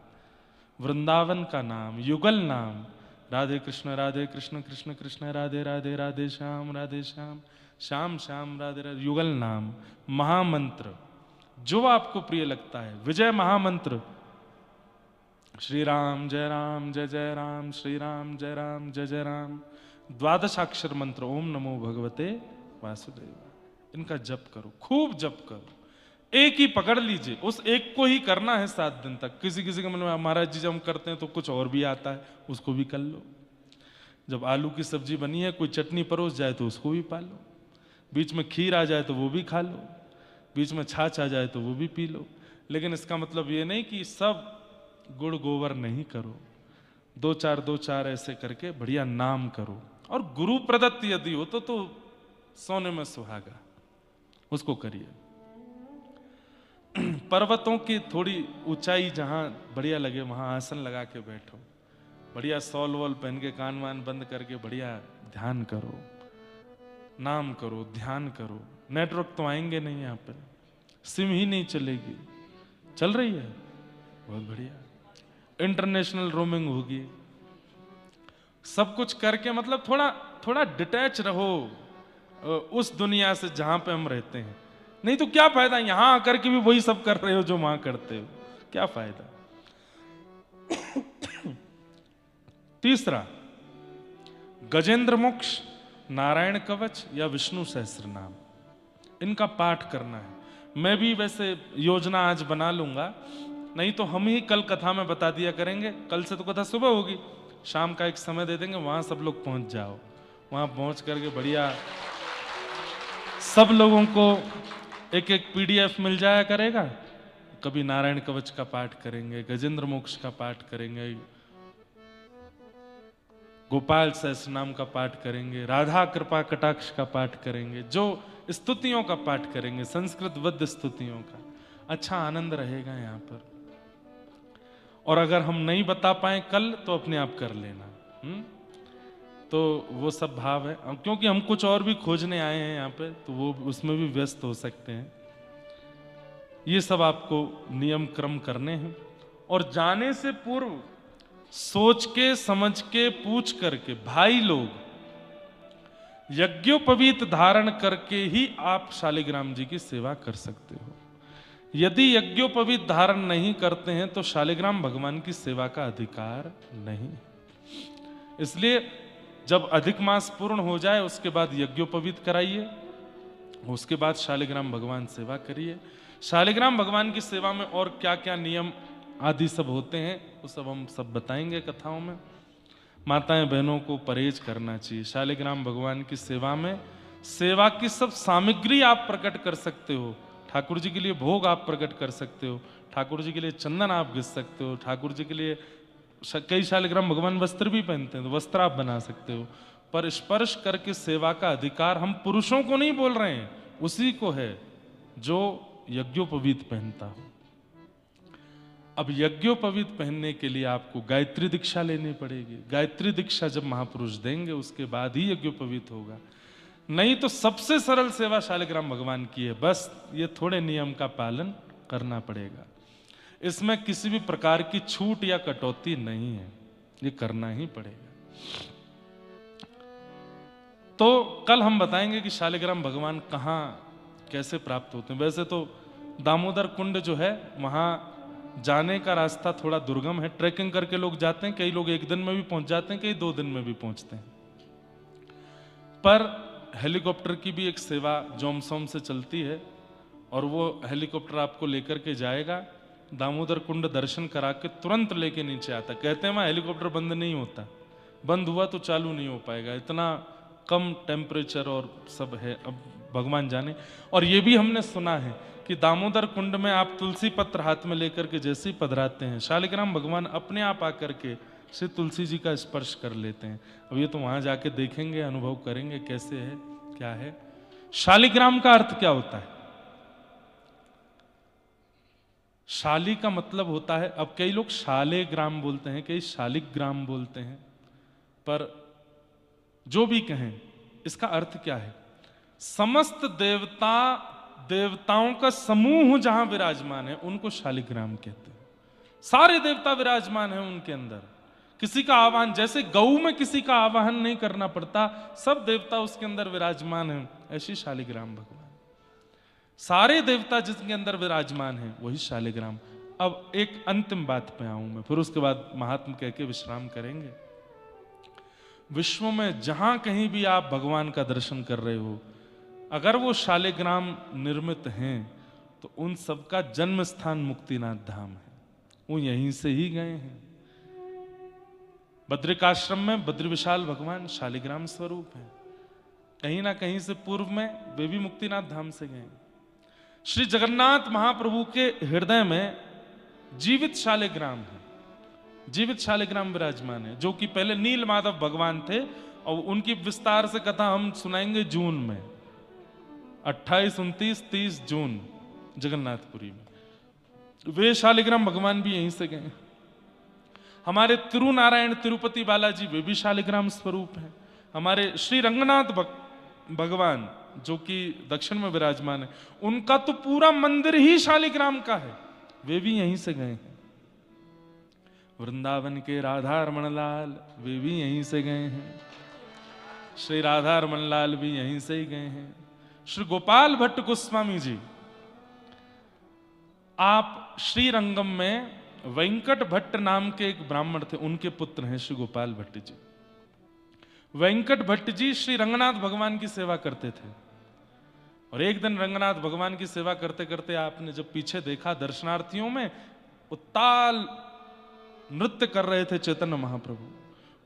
वृंदावन का नाम, युगल नाम, राधे कृष्ण कृष्ण कृष्ण राधे राधे, राधे श्याम श्याम श्याम राधे राधे, युगल नाम, महामंत्र जो आपको प्रिय लगता है, विजय महामंत्र, श्री राम जय जय राम, श्री राम जय जय राम, द्वादशाक्षर मंत्र ओम नमो भगवते वासुदेव, इनका जप करो, खूब जप करो, एक ही पकड़ लीजिए, उस एक को ही करना है 7 दिन तक। किसी किसी के मन में महाराज जी जब हम करते हैं तो कुछ और भी आता है, उसको भी कर लो। जब आलू की सब्जी बनी है, कोई चटनी परोस जाए तो उसको भी पा लो, बीच में खीर आ जाए तो वो भी खा लो, बीच में छाछ आ जाए तो वो भी पी लो। लेकिन इसका मतलब ये नहीं कि सब गुड़ गोबर नहीं करो, 2-4 ऐसे करके बढ़िया नाम करो। और गुरु प्रदत्त यदि हो तो सोने में सुहागा, उसको करिए। पर्वतों की थोड़ी ऊंचाई जहां बढ़िया लगे वहां आसन लगा के बैठो, बढ़िया सॉल वॉल पहन के कान वान बंद करके बढ़िया ध्यान करो, नाम करो, ध्यान करो। नेटवर्क तो आएंगे नहीं, यहाँ पे सिम ही नहीं चलेगी, चल रही है बहुत बढ़िया, इंटरनेशनल रोमिंग होगी, सब कुछ करके मतलब थोड़ा डिटैच रहो उस दुनिया से जहां पे हम रहते हैं। नहीं तो क्या फायदा, यहां आकर के भी वही सब कर रहे हो जो वहां करते हो, क्या फायदा। तीसरा, गजेंद्र मोक्ष, नारायण कवच या विष्णु सहस्त्र नाम, इनका पाठ करना है। मैं भी वैसे योजना आज बना लूंगा, नहीं तो हम ही कल कथा में बता दिया करेंगे। कल से तो कथा सुबह होगी, शाम का एक समय दे देंगे, वहां सब लोग पहुंच जाओ, वहां पहुंच करके बढ़िया सब लोगों को एक PDF मिल जाया करेगा। कभी नारायण कवच का पाठ करेंगे, गजेंद्र मोक्ष का पाठ करेंगे, गोपाल सहस्त्र नाम का पाठ करेंगे, राधा कृपा कटाक्ष का पाठ करेंगे, जो स्तुतियों का पाठ करेंगे, संस्कृत वद्य स्तुतियों का। अच्छा आनंद रहेगा यहाँ पर। और अगर हम नहीं बता पाए कल तो अपने आप कर लेना। तो वो सब भाव है, क्योंकि हम कुछ और भी खोजने आए हैं यहाँ पे, तो वो उसमें भी व्यस्त हो सकते हैं। ये सब आपको नियम क्रम करने हैं। और जाने से पूर्व सोच के समझ के पूछ करके, भाई लोग यज्ञोपवीत धारण करके ही आप शालिग्राम जी की सेवा कर सकते हो। यदि यज्ञोपवीत धारण नहीं करते हैं तो शालिग्राम भगवान की सेवा का अधिकार नहीं। इसलिए जब अधिक मास पूर्ण हो जाए उसके बाद यज्ञोपवीत कराइए, उसके बाद शालिग्राम भगवान सेवा करिए। शालिग्राम भगवान की सेवा में और क्या क्या नियम आदि सब होते हैं वो सब हम सब बताएंगे कथाओं में। माताएं बहनों को परहेज करना चाहिए। शालिग्राम भगवान की सेवा में सेवा की सब सामग्री आप प्रकट कर सकते हो। ठाकुर जी के लिए भोग आप प्रकट कर सकते हो, ठाकुर जी के लिए चंदन आप घिस सकते हो, ठाकुर जी के लिए कई शालिग्राम भगवान वस्त्र भी पहनते हैं तो वस्त्र आप बना सकते हो। पर स्पर्श करके सेवा का अधिकार हम पुरुषों को नहीं बोल रहे हैं, उसी को है जो यज्ञोपवीत पहनता हो। अब यज्ञोपवीत पहनने के लिए आपको गायत्री दीक्षा लेनी पड़ेगी। गायत्री दीक्षा जब महापुरुष देंगे उसके बाद ही यज्ञोपवीत होगा। नहीं तो सबसे सरल सेवा शालिग्राम भगवान की है, बस ये थोड़े नियम का पालन करना पड़ेगा। इसमें किसी भी प्रकार की छूट या कटौती नहीं है, ये करना ही पड़ेगा। तो कल हम बताएंगे कि शालिग्राम भगवान कहाँ कैसे प्राप्त होते हैं। वैसे तो दामोदर कुंड जो है वहां जाने का रास्ता थोड़ा दुर्गम है, ट्रैकिंग करके लोग जाते हैं, कई लोग 1 दिन में भी पहुंच जाते हैं, कई 2 दिन में भी पहुंचते हैं। पर हेलीकॉप्टर की भी एक सेवा जोमसोम से चलती है और वो हेलीकॉप्टर आपको लेकर के जाएगा, दामोदर कुंड दर्शन करा के तुरंत लेके नीचे आता। कहते हैं वहां हेलीकॉप्टर बंद नहीं होता, बंद हुआ तो चालू नहीं हो पाएगा, इतना कम टेम्परेचर और सब है, अब भगवान जाने। और ये भी हमने सुना है कि दामोदर कुंड में आप तुलसी पत्र हाथ में लेकर के जैसे ही पधराते हैं, शालिग्राम भगवान अपने आप आकर के श्री तुलसी जी का स्पर्श कर लेते हैं। अब ये तो वहां जाके देखेंगे, अनुभव करेंगे कैसे है क्या है। शालिग्राम का अर्थ क्या होता है? शाली का मतलब होता है, अब कई लोग शालेग्राम बोलते हैं, कई शालिग्राम बोलते हैं, पर जो भी कहें इसका अर्थ क्या है? समस्त देवताओं का समूह जहां विराजमान है उनको शालिग्राम कहते हैं। सारे देवता विराजमान हैं उनके अंदर। किसी का आवाहन, जैसे गऊ में किसी का आवाहन नहीं करना पड़ता, सब देवता उसके अंदर विराजमान हैं, ऐसी शालिग्राम भगवान। सारे देवता जिसके अंदर विराजमान हैं वही शालिग्राम। अब एक अंतिम बात पे आऊं मैं, फिर उसके बाद महात्मा कह के विश्राम करेंगे। विश्व में जहां कहीं भी आप भगवान का दर्शन कर रहे हो, अगर वो शालिग्राम निर्मित हैं तो उन सबका जन्म स्थान मुक्तिनाथ धाम है, वो यहीं से ही गए हैं। बद्रिकाश्रम में बद्री विशाल भगवान शालिग्राम स्वरूप है, कहीं ना कहीं से पूर्व में वे भी मुक्तिनाथ धाम से गए। श्री जगन्नाथ महाप्रभु के हृदय में जीवित शालिग्राम है, जीवित शालिग्राम विराजमान है, जो कि पहले नील माधव भगवान थे और उनकी विस्तार से कथा हम सुनाएंगे जून में, 28, 29, 30 जून जगन्नाथपुरी में। वे शालिग्राम भगवान भी यहीं से गए। हमारे तिरुनारायण तिरुपति बालाजी वे भी शालिग्राम स्वरूप हैं। हमारे श्री रंगनाथ भगवान जो कि दक्षिण में विराजमान है, उनका तो पूरा मंदिर ही शालिग्राम का है, वे भी यहीं से गए हैं। वृंदावन के राधा रमण लाल वे भी यहीं से गए हैं, श्री राधा रमण लाल भी यहीं से ही गए हैं। श्री गोपाल भट्ट गोस्वामी जी, आप श्रीरंगम में वेंकट भट्ट नाम के एक ब्राह्मण थे, उनके पुत्र हैं श्री गोपाल भट्ट जी। वेंकट भट्ट जी श्री रंगनाथ भगवान की सेवा करते थे, और एक दिन रंगनाथ भगवान की सेवा करते करते आपने जब पीछे देखा दर्शनार्थियों में उत्ताल नृत्य कर रहे थे चैतन्य महाप्रभु,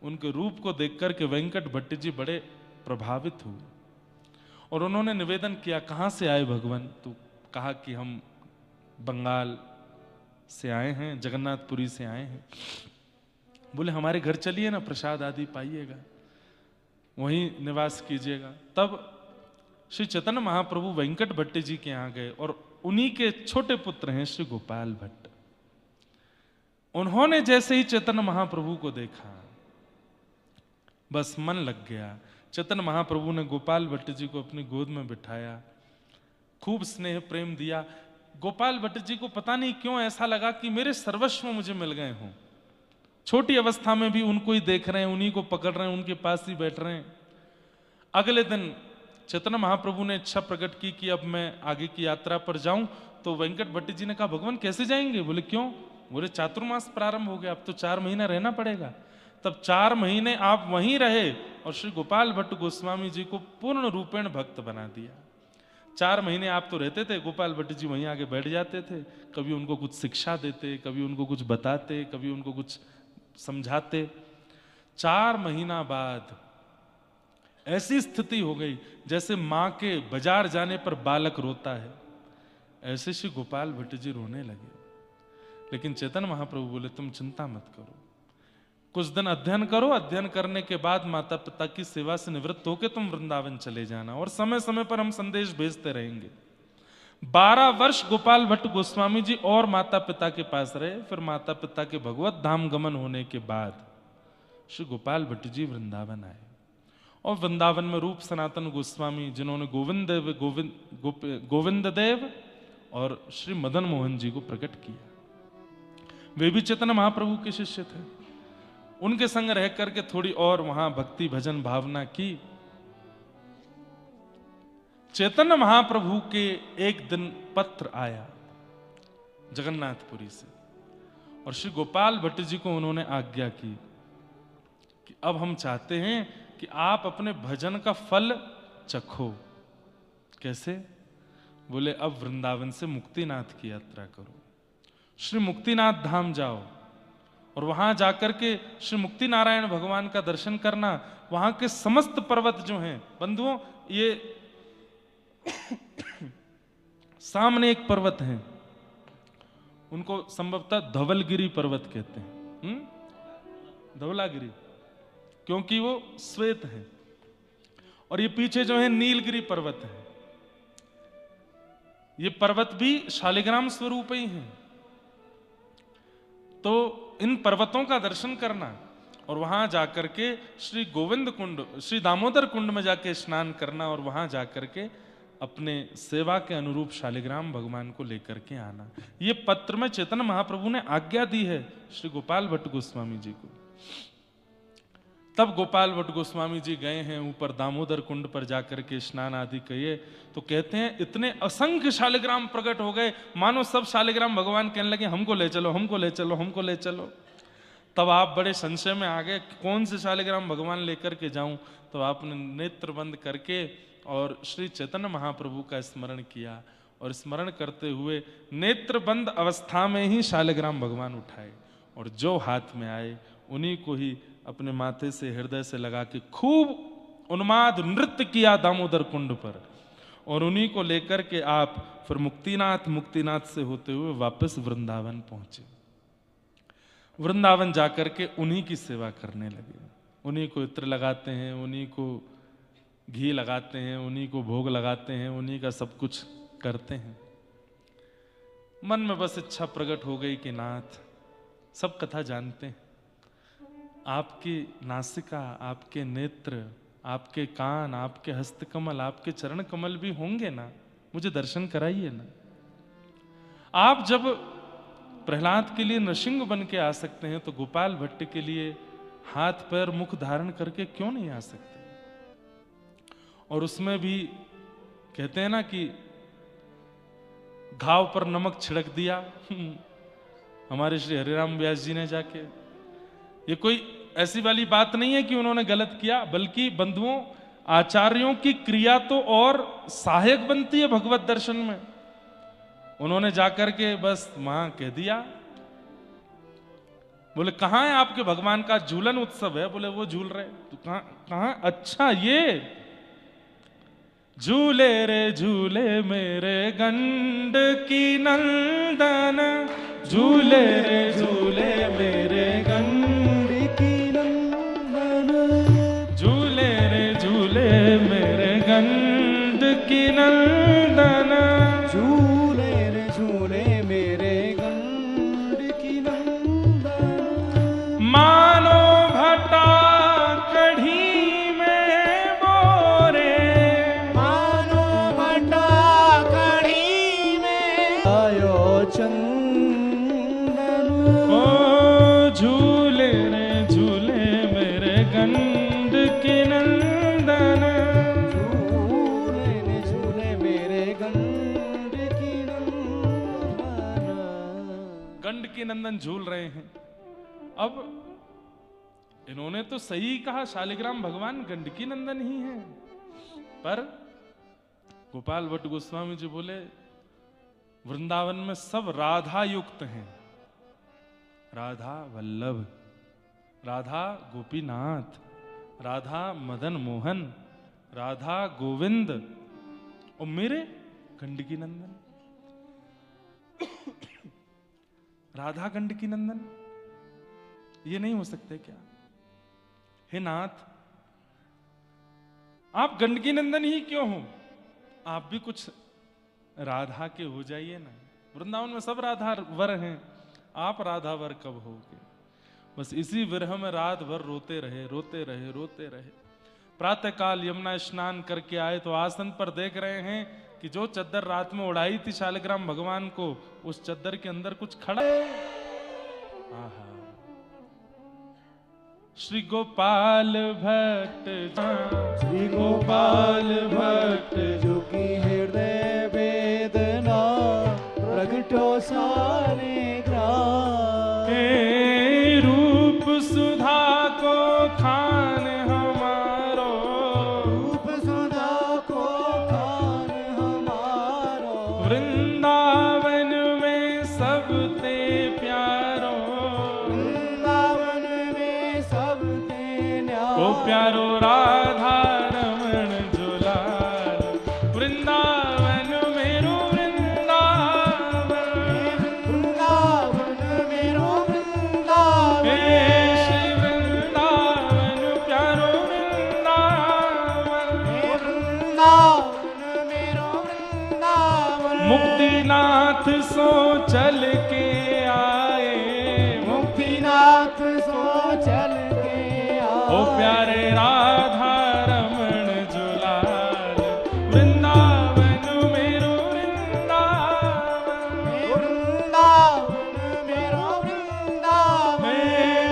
उनके रूप को देखकर के वेंकट भट्ट जी बड़े प्रभावित हुए और उन्होंने निवेदन किया, कहां से आए भगवान? तो कहा कि हम बंगाल से आए हैं, जगन्नाथपुरी से आए हैं। बोले हमारे घर चलिए ना, प्रसाद आदि पाइएगा, वहीं निवास कीजिएगा। तब श्री चैतन्य महाप्रभु वेंकट भट्ट जी के यहाँ गए और उन्हीं के छोटे पुत्र हैं श्री गोपाल भट्ट। उन्होंने जैसे ही चैतन्य महाप्रभु को देखा, बस मन लग गया। चैतन्य महाप्रभु ने गोपाल भट्ट जी को अपनी गोद में बिठाया, खूब स्नेह प्रेम दिया। गोपाल भट्ट जी को पता नहीं क्यों ऐसा लगा कि मेरे सर्वस्व मुझे मिल गए हों। छोटी अवस्था में भी उनको ही देख रहे हैं, उन्हीं को पकड़ रहे हैं, उनके पास ही बैठ रहे हैं। अगले दिन चैतन्य महाप्रभु ने इच्छा प्रकट की कि अब मैं आगे की यात्रा पर जाऊं। तो वेंकट भट्ट जी ने कहा, भगवान कैसे जाएंगे? बोले क्यों? बोले चातुर्मास प्रारंभ हो गया, अब तो 4 महीना रहना पड़ेगा। तब 4 महीने आप वहीं रहे और श्री गोपाल भट्ट गोस्वामी जी को पूर्ण रूपेण भक्त बना दिया। 4 महीने आप तो रहते थे, गोपाल भट्ट जी वहीं आगे बैठ जाते थे, कभी उनको कुछ शिक्षा देते, कभी उनको कुछ बताते, कभी उनको कुछ समझाते। 4 महीना बाद ऐसी स्थिति हो गई जैसे मां के बाजार जाने पर बालक रोता है, ऐसे श्री गोपाल भट्ट जी रोने लगे। लेकिन चैतन्य महाप्रभु बोले, तुम चिंता मत करो, कुछ दिन अध्ययन करो, अध्ययन करने के बाद माता पिता की सेवा से निवृत्त होकर तुम वृंदावन चले जाना, और समय समय पर हम संदेश भेजते रहेंगे। 12 वर्ष गोपाल भट्ट गोस्वामी जी और माता पिता के पास रहे। फिर माता पिता के भगवत धाम गमन होने के बाद श्री गोपाल भट्ट जी वृंदावन आए, और वृंदावन में रूप सनातन गोस्वामी, जिन्होंने गोविंद देव और श्री मदन मोहन जी को प्रकट किया, वे भी चैतन्य महाप्रभु के शिष्य थे। उनके संग रह करके थोड़ी और वहां भक्ति भजन भावना की। चैतन्य महाप्रभु के एक दिन पत्र आया जगन्नाथपुरी से, और श्री गोपाल भट्ट जी को उन्होंने आज्ञा की कि अब हम चाहते हैं कि आप अपने भजन का फल चखो। कैसे? बोले अब वृंदावन से मुक्तिनाथ की यात्रा करो, श्री मुक्तिनाथ धाम जाओ और वहां जाकर के श्री मुक्ति नारायण भगवान का दर्शन करना। वहां के समस्त पर्वत जो हैं बंधुओं, ये सामने एक पर्वत है, उनको संभवतः धवलगिरी पर्वत कहते हैं, धवलागिरी, क्योंकि वो श्वेत है। और ये पीछे जो है नीलगिरी पर्वत है, ये पर्वत भी शालिग्राम स्वरूप ही हैं। तो इन पर्वतों का दर्शन करना और वहां जाकर के श्री गोविंद कुंड, श्री दामोदर कुंड में जाके स्नान करना और वहां जाकर के अपने सेवा के अनुरूप शालिग्राम भगवान को लेकर के आना। ये पत्र में चैतन्य महाप्रभु ने आज्ञा दी है श्री गोपाल भट्ट गोस्वामी जी को। तब गोपाल भट्ट गोस्वामी जी गए हैं ऊपर दामोदर कुंड पर जाकर के स्नान आदि किए, तो कहते हैं इतने असंख्य शालिग्राम प्रकट हो गए, मानो सब शालिग्राम भगवान कहने लगे हमको ले चलो, हमको ले चलो, हमको ले चलो। तब आप बड़े संशय में आ गए, कौन से शालिग्राम भगवान लेकर के जाऊं? तो आपने नेत्र बंद करके और श्री चैतन्य महाप्रभु का स्मरण किया, और स्मरण करते हुए नेत्र बंद अवस्था में ही शालिग्राम भगवान उठाए, और जो हाथ में आए उन्हीं को ही अपने माथे से हृदय से लगा के खूब उन्माद नृत्य किया दामोदर कुंड पर, और उन्हीं को लेकर के आप फिर मुक्तिनाथ से होते हुए वापस वृंदावन पहुंचे। वृंदावन जाकर के उन्हीं की सेवा करने लगे, उन्हीं को इत्र लगाते हैं, उन्हीं को घी लगाते हैं, उन्हीं को भोग लगाते हैं, उन्हीं का सब कुछ करते हैं। मन में बस इच्छा प्रकट हो गई कि नाथ, सब कथा जानते हैं, आपकी नासिका, आपके नेत्र, आपके कान, आपके हस्तकमल, आपके चरण कमल भी होंगे ना, मुझे दर्शन कराइए ना। आप जब प्रहलाद के लिए नृसिंह बन के आ सकते हैं, तो गोपाल भट्ट के लिए हाथ पैर मुख धारण करके क्यों नहीं आ सकते? और उसमें भी कहते हैं ना कि घाव पर नमक छिड़क दिया हमारे श्री हरिराम व्यास जी ने जाके। ये कोई ऐसी वाली बात नहीं है कि उन्होंने गलत किया, बल्कि बंधुओं आचार्यों की क्रिया तो और सहायक बनती है भगवत दर्शन में। उन्होंने जाकर के बस वहां कह दिया, बोले कहां है आपके भगवान का झूलन उत्सव है? बोले वो झूल रहे। तो कहां? अच्छा ये झूले रे झूले मेरे गंड की नंदन, झूले रे झूले मेरे गंड की नंदन, झूले रे झूले मेरे गंड की नंदन, झूले रे झूले मेरे गंड की नंदन। मानो भटा कढ़ी में बोरे, मानो भटा कढ़ी में आयो चंदन, ओ झूले रे झूले मेरे गंड की नंदन, झूले रे झूले मेरे गंड की नंदन। गंड की नंदन झूल रहे हैं। अब इन्होंने तो सही कहा, शालिग्राम भगवान गंडकी नंदन ही हैं, पर गोपाल भट्ट गोस्वामी जी बोले वृंदावन में सब राधा युक्त हैं, राधा वल्लभ, राधा गोपीनाथ, राधा मदन मोहन, राधा गोविंद, और मेरे गंडकी नंदन राधा गंडकी नंदन, ये नहीं हो सकते क्या? हे नाथ, आप गंडकी नंदन ही क्यों हो? आप भी कुछ राधा के हो जाइए ना। वृंदावन में सब राधा वर हैं, आप राधा वर कब होगे? बस इसी विरह में रात भर रोते रहे, रोते रहे, रोते रहे। प्रातः काल यमुना स्नान करके आए तो आसन पर देख रहे हैं कि जो चद्दर रात में उड़ाई थी शालिग्राम भगवान को, उस चद्दर के अंदर कुछ खड़ा है। आहा, श्री गोपाल भट्ट, श्री गोपाल भट्ट जो की हृदय वेदना प्रगटो सारे ग्राम, हे रूप सुधा को खान हमारो, रूप सुधा को खान हमारो, वृंदावन में सब ते प्यारो, वृंदावन में सब ते न्यारो, ओ प्यारो राधा रमण झुलाल, वृंदावन मेरो वृंदावन, वृंदावन मेरो वृंदावन, हे श्री वृंदावन प्यारो वृंदावन, वृंदावन मेरो वृंदावन। मुक्तिनाथ सो चल के आए, मुक्तिनाथ सो चल के प्यारे राधा रमण जुलाल वृंदावन मेरो वृंदावन वृंदावन मेरो वृंदावन हे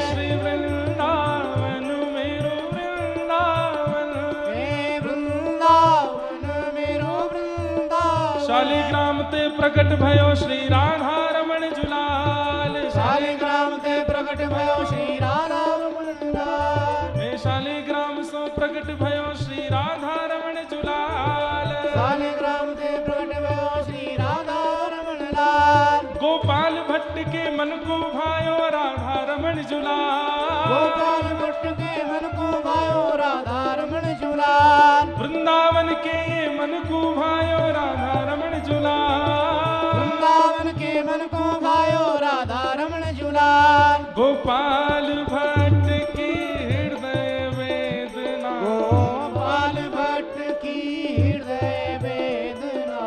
श्री वृंदावन मेरो वृंदावन हे वृंदावन मेरो वृंदावन शालिग्राम ते प्रकट भयो श्री राधा रमण जुलाल शालिग्राम ते प्रकट भयो श्री राधा रमण जुलाल हे शालिग्राम सो प्रकट भयो श्री राधा रमण जुलाल शालिग्राम ते प्रकट भयो श्री राधा रमण लाल गोपाल भट्ट के मन को भायो राधा रमण जुलाल गोपाल भट्ट के मन को भायो राधा रमण जुलाल वृंदावन के ये मन को भायो राधा रमण जुलाल वृंदावन के मन को भायो राधा रमण जुलाल गोपाल भट्ट की हृदय वेदना गोपाल भट्ट की हृदय वेदना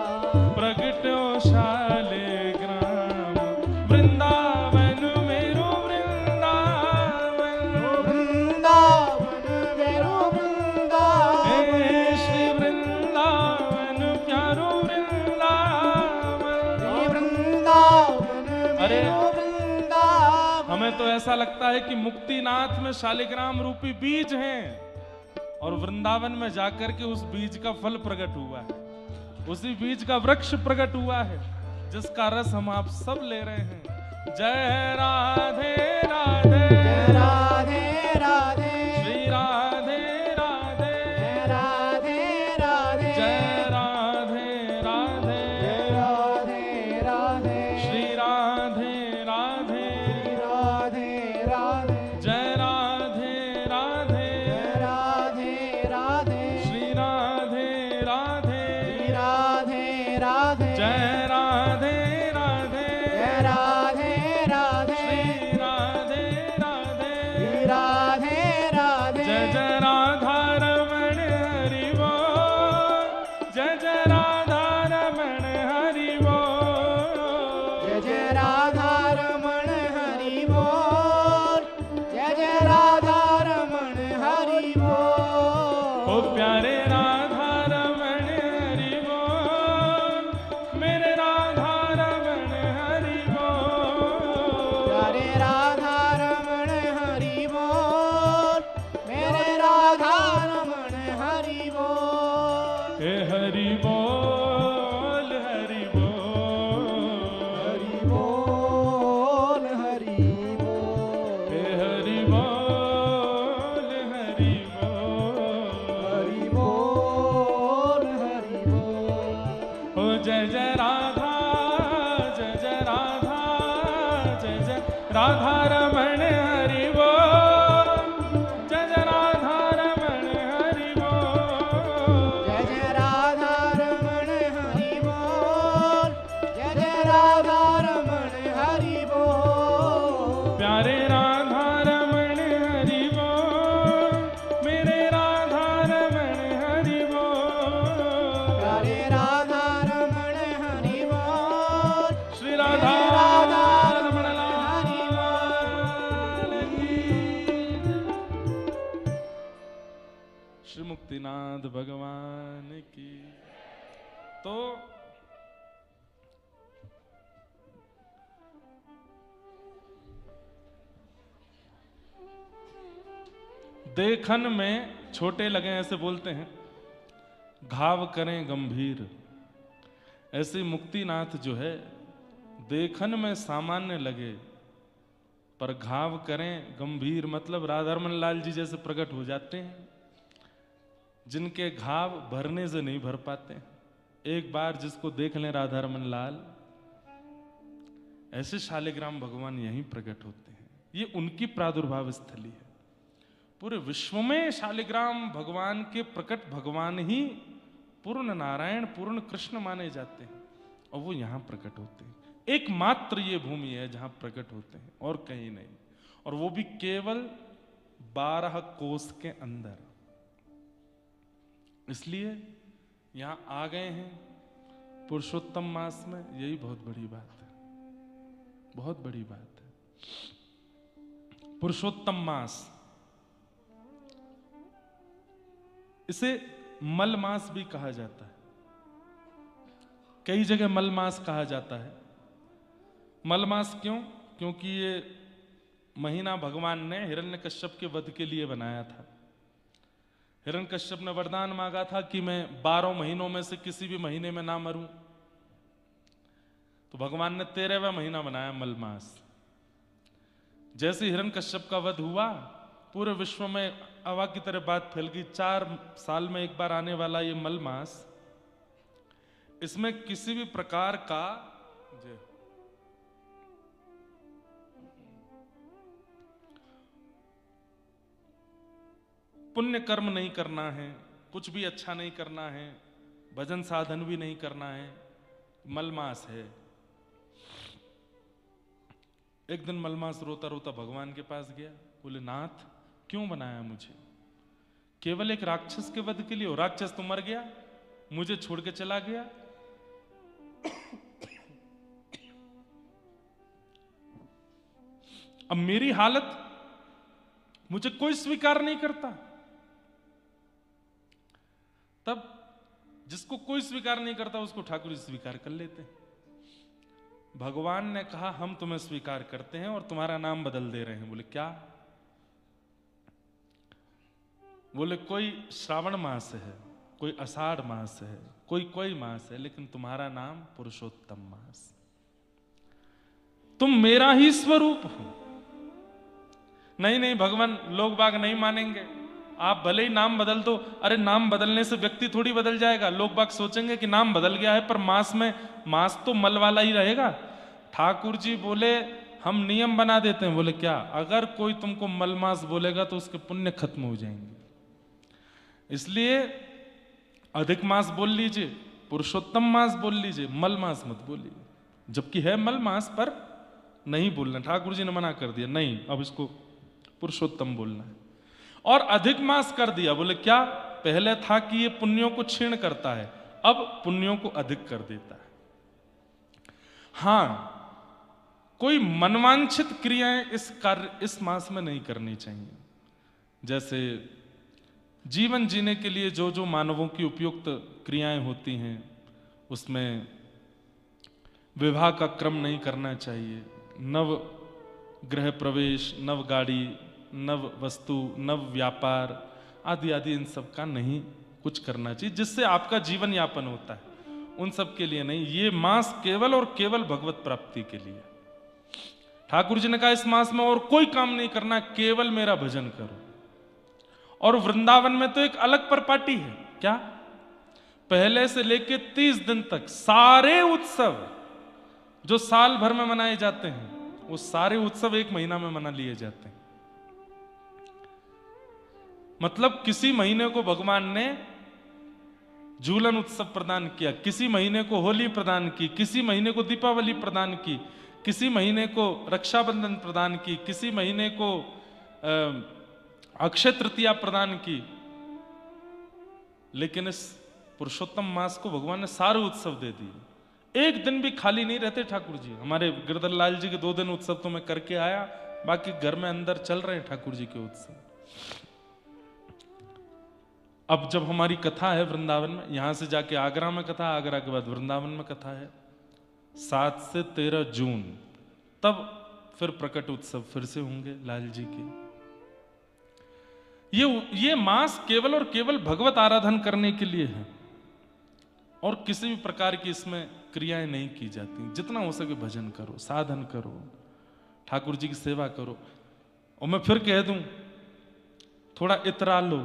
प्रगटो शालिग्राम वृंदावन मेरो वृंदावन वृंदावन मेरो वृंदावन हे श्री वृंदावन प्यारो वृंदावन हे वृंदावन अरे मेरो वृंदावन हमें तो ऐसा लगता है कि मुक्तिनाथ में शालिग्राम रूपी बीज हैं और वृंदावन में जाकर के उस बीज का फल प्रकट हुआ है, उसी बीज का वृक्ष प्रकट हुआ है जिसका रस हम आप सब ले रहे हैं। जय राधे राधे जय राधे राधे श्री राधे राधे जय राधे राधे जय राधे राधे जय राधे राधे श्री राधे राधे राधे राधे जय राधे राधे जय राधे राधे श्री राधे राधे राधे राधे जय राधे राधे जय राधे राधे श्री राधे राधे राधे राधे जय जय राधा रमण हरि बोल जय जय राधा रमण हरि बोल जय जय राधा रमण हरि बोल जय जय राधा रमण हरि बोल ओ प्यारे राधा रमण हरि बोल मेरे राधा रमण हरि बोल प्यारे राधा रमण हरि बोल मेरे राधा रमण हरि बोल हे हरि बोल हरि बोल हरि बोल हरि बोल हे हरि बोल हरि बोल हरि बोल हरि बोल ओ जय जय राधा जय जय राधा जय जय राधा रमण हरि बोल जय जय राधा रमण हरि बोल जय जय राधा रमण हरि बोल जय जय राधा रमण हरि बोल प्यारे राधा रमण हरि बोल मेरे राधा रमण हरि बोल प्यारे राधा रमण हरि बोल श्री राधा राधा रमण हरि लाल की। श्री मुक्तिनाथ भगवान की। तो देखन में छोटे लगे ऐसे बोलते हैं, घाव करें गंभीर। ऐसे मुक्तिनाथ जो है देखन में सामान्य लगे पर घाव करें गंभीर, मतलब राधारमण लाल जी जैसे प्रकट हो जाते हैं जिनके घाव भरने से नहीं भर पाते। एक बार जिसको देख लें राधारमण लाल, ऐसे शालिग्राम भगवान यहीं प्रकट होते हैं। ये उनकी प्रादुर्भाव स्थली है। पूरे विश्व में शालिग्राम भगवान के प्रकट भगवान ही पूर्ण नारायण पूर्ण कृष्ण माने जाते हैं और वो यहां प्रकट होते हैं। एकमात्र ये भूमि है जहां प्रकट होते हैं और कहीं नहीं, और वो भी केवल 12 कोस के अंदर। इसलिए यहां आ गए हैं पुरुषोत्तम मास में, यही बहुत बड़ी बात है, बहुत बड़ी बात है। पुरुषोत्तम मास इसे मलमास भी कहा जाता है, कई जगह मलमास कहा जाता है। मलमास क्यों? क्योंकि ये महीना भगवान ने हिरण्यकश्यप के वध के लिए बनाया था। हिरण्यकश्यप ने वरदान मांगा था कि मैं 12 महीनों में से किसी भी महीने में ना मरूं, तो भगवान ने 13वां महीना बनाया मलमास। जैसे हिरण्यकश्यप का वध हुआ, पूरे विश्व में हवा की तरह बात फैल गई। 4 साल में एक बार आने वाला ये मलमास, इसमें किसी भी प्रकार का पुण्य कर्म नहीं करना है, कुछ भी अच्छा नहीं करना है, भजन साधन भी नहीं करना है, मलमास है। एक दिन मलमास रोता रोता भगवान के पास गया, बोले नाथ क्यों बनाया मुझे? केवल एक राक्षस के वध के लिए? राक्षस तो मर गया, मुझे छोड़ के चला गया। अब मेरी हालत, मुझे कोई स्वीकार नहीं करता। तब जिसको कोई स्वीकार नहीं करता उसको ठाकुर जी स्वीकार कर लेते हैं। भगवान ने कहा हम तुम्हें स्वीकार करते हैं और तुम्हारा नाम बदल दे रहे हैं। बोले क्या? बोले कोई श्रावण मास है, कोई आषाढ़ मास है, कोई मास है, लेकिन तुम्हारा नाम पुरुषोत्तम मास। तुम मेरा ही स्वरूप हो। नहीं नहीं भगवान, लोग बाग नहीं मानेंगे, आप भले ही नाम बदल दो। अरे नाम बदलने से व्यक्ति थोड़ी बदल जाएगा। लोग बाग सोचेंगे कि नाम बदल गया है, पर मास तो मल वाला ही रहेगा। ठाकुर जी बोले हम नियम बना देते हैं। बोले क्या? अगर कोई तुमको मलमास बोलेगा तो उसके पुण्य खत्म हो जाएंगे, इसलिए अधिक मास बोल लीजिए, पुरुषोत्तम मास बोल लीजिए, मल मास मत बोलिए। जबकि है मल मास, पर नहीं बोलना। ठाकुर जी ने मना कर दिया, नहीं अब इसको पुरुषोत्तम बोलना है। और अधिक मास कर दिया। बोले क्या? पहले था कि ये पुण्यों को क्षीण करता है, अब पुण्यों को अधिक कर देता है। हां, कोई मनवांछित क्रियाएं इस मास में नहीं करनी चाहिए। जैसे जीवन जीने के लिए जो जो मानवों की उपयुक्त क्रियाएं होती हैं, उसमें विवाह का क्रम नहीं करना चाहिए। नव गृह प्रवेश, नव गाड़ी, नव वस्तु, नव व्यापार आदि आदि इन सब का नहीं कुछ करना चाहिए, जिससे आपका जीवन यापन होता है। उन सब के लिए नहीं, ये मास केवल और केवल भगवत प्राप्ति के लिए। ठाकुर जी ने कहा इस मास में और कोई काम नहीं करना, केवल मेरा भजन करो। और वृंदावन में तो एक अलग परपाटी है। क्या? पहले से लेके 30 दिन तक सारे उत्सव जो साल भर में मनाए जाते हैं, वो सारे उत्सव 1 महीना में मना लिए जाते हैं। मतलब किसी महीने को भगवान ने झूलन उत्सव प्रदान किया, किसी महीने को होली प्रदान की, किसी महीने को दीपावली प्रदान की, किसी महीने को रक्षाबंधन प्रदान की, किसी महीने को अक्षय तृतीया प्रदान की। लेकिन इस पुरुषोत्तम मास को भगवान ने सारे उत्सव दे दिए। एक दिन भी खाली नहीं रहते ठाकुर जी। हमारे गिरधर लाल जी के 2 दिन उत्सव तो मैं करके आया, बाकी घर में अंदर चल रहे हैं ठाकुर जी के उत्सव। अब जब हमारी कथा है वृंदावन में, यहां से जाके आगरा में कथा, आगरा के बाद वृंदावन में कथा है 7 से 13 जून, तब फिर प्रकट उत्सव फिर से होंगे लाल जी के। ये मास केवल और केवल भगवत आराधन करने के लिए है, और किसी भी प्रकार की इसमें क्रियाएं नहीं की जाती। जितना हो सके भजन करो, साधन करो, ठाकुर जी की सेवा करो। और मैं फिर कह दूं, थोड़ा इतरा लो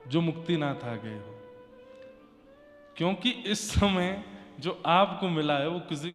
जो मुक्तिनाथ आ गए हो, क्योंकि इस समय जो आपको मिला है वो किसी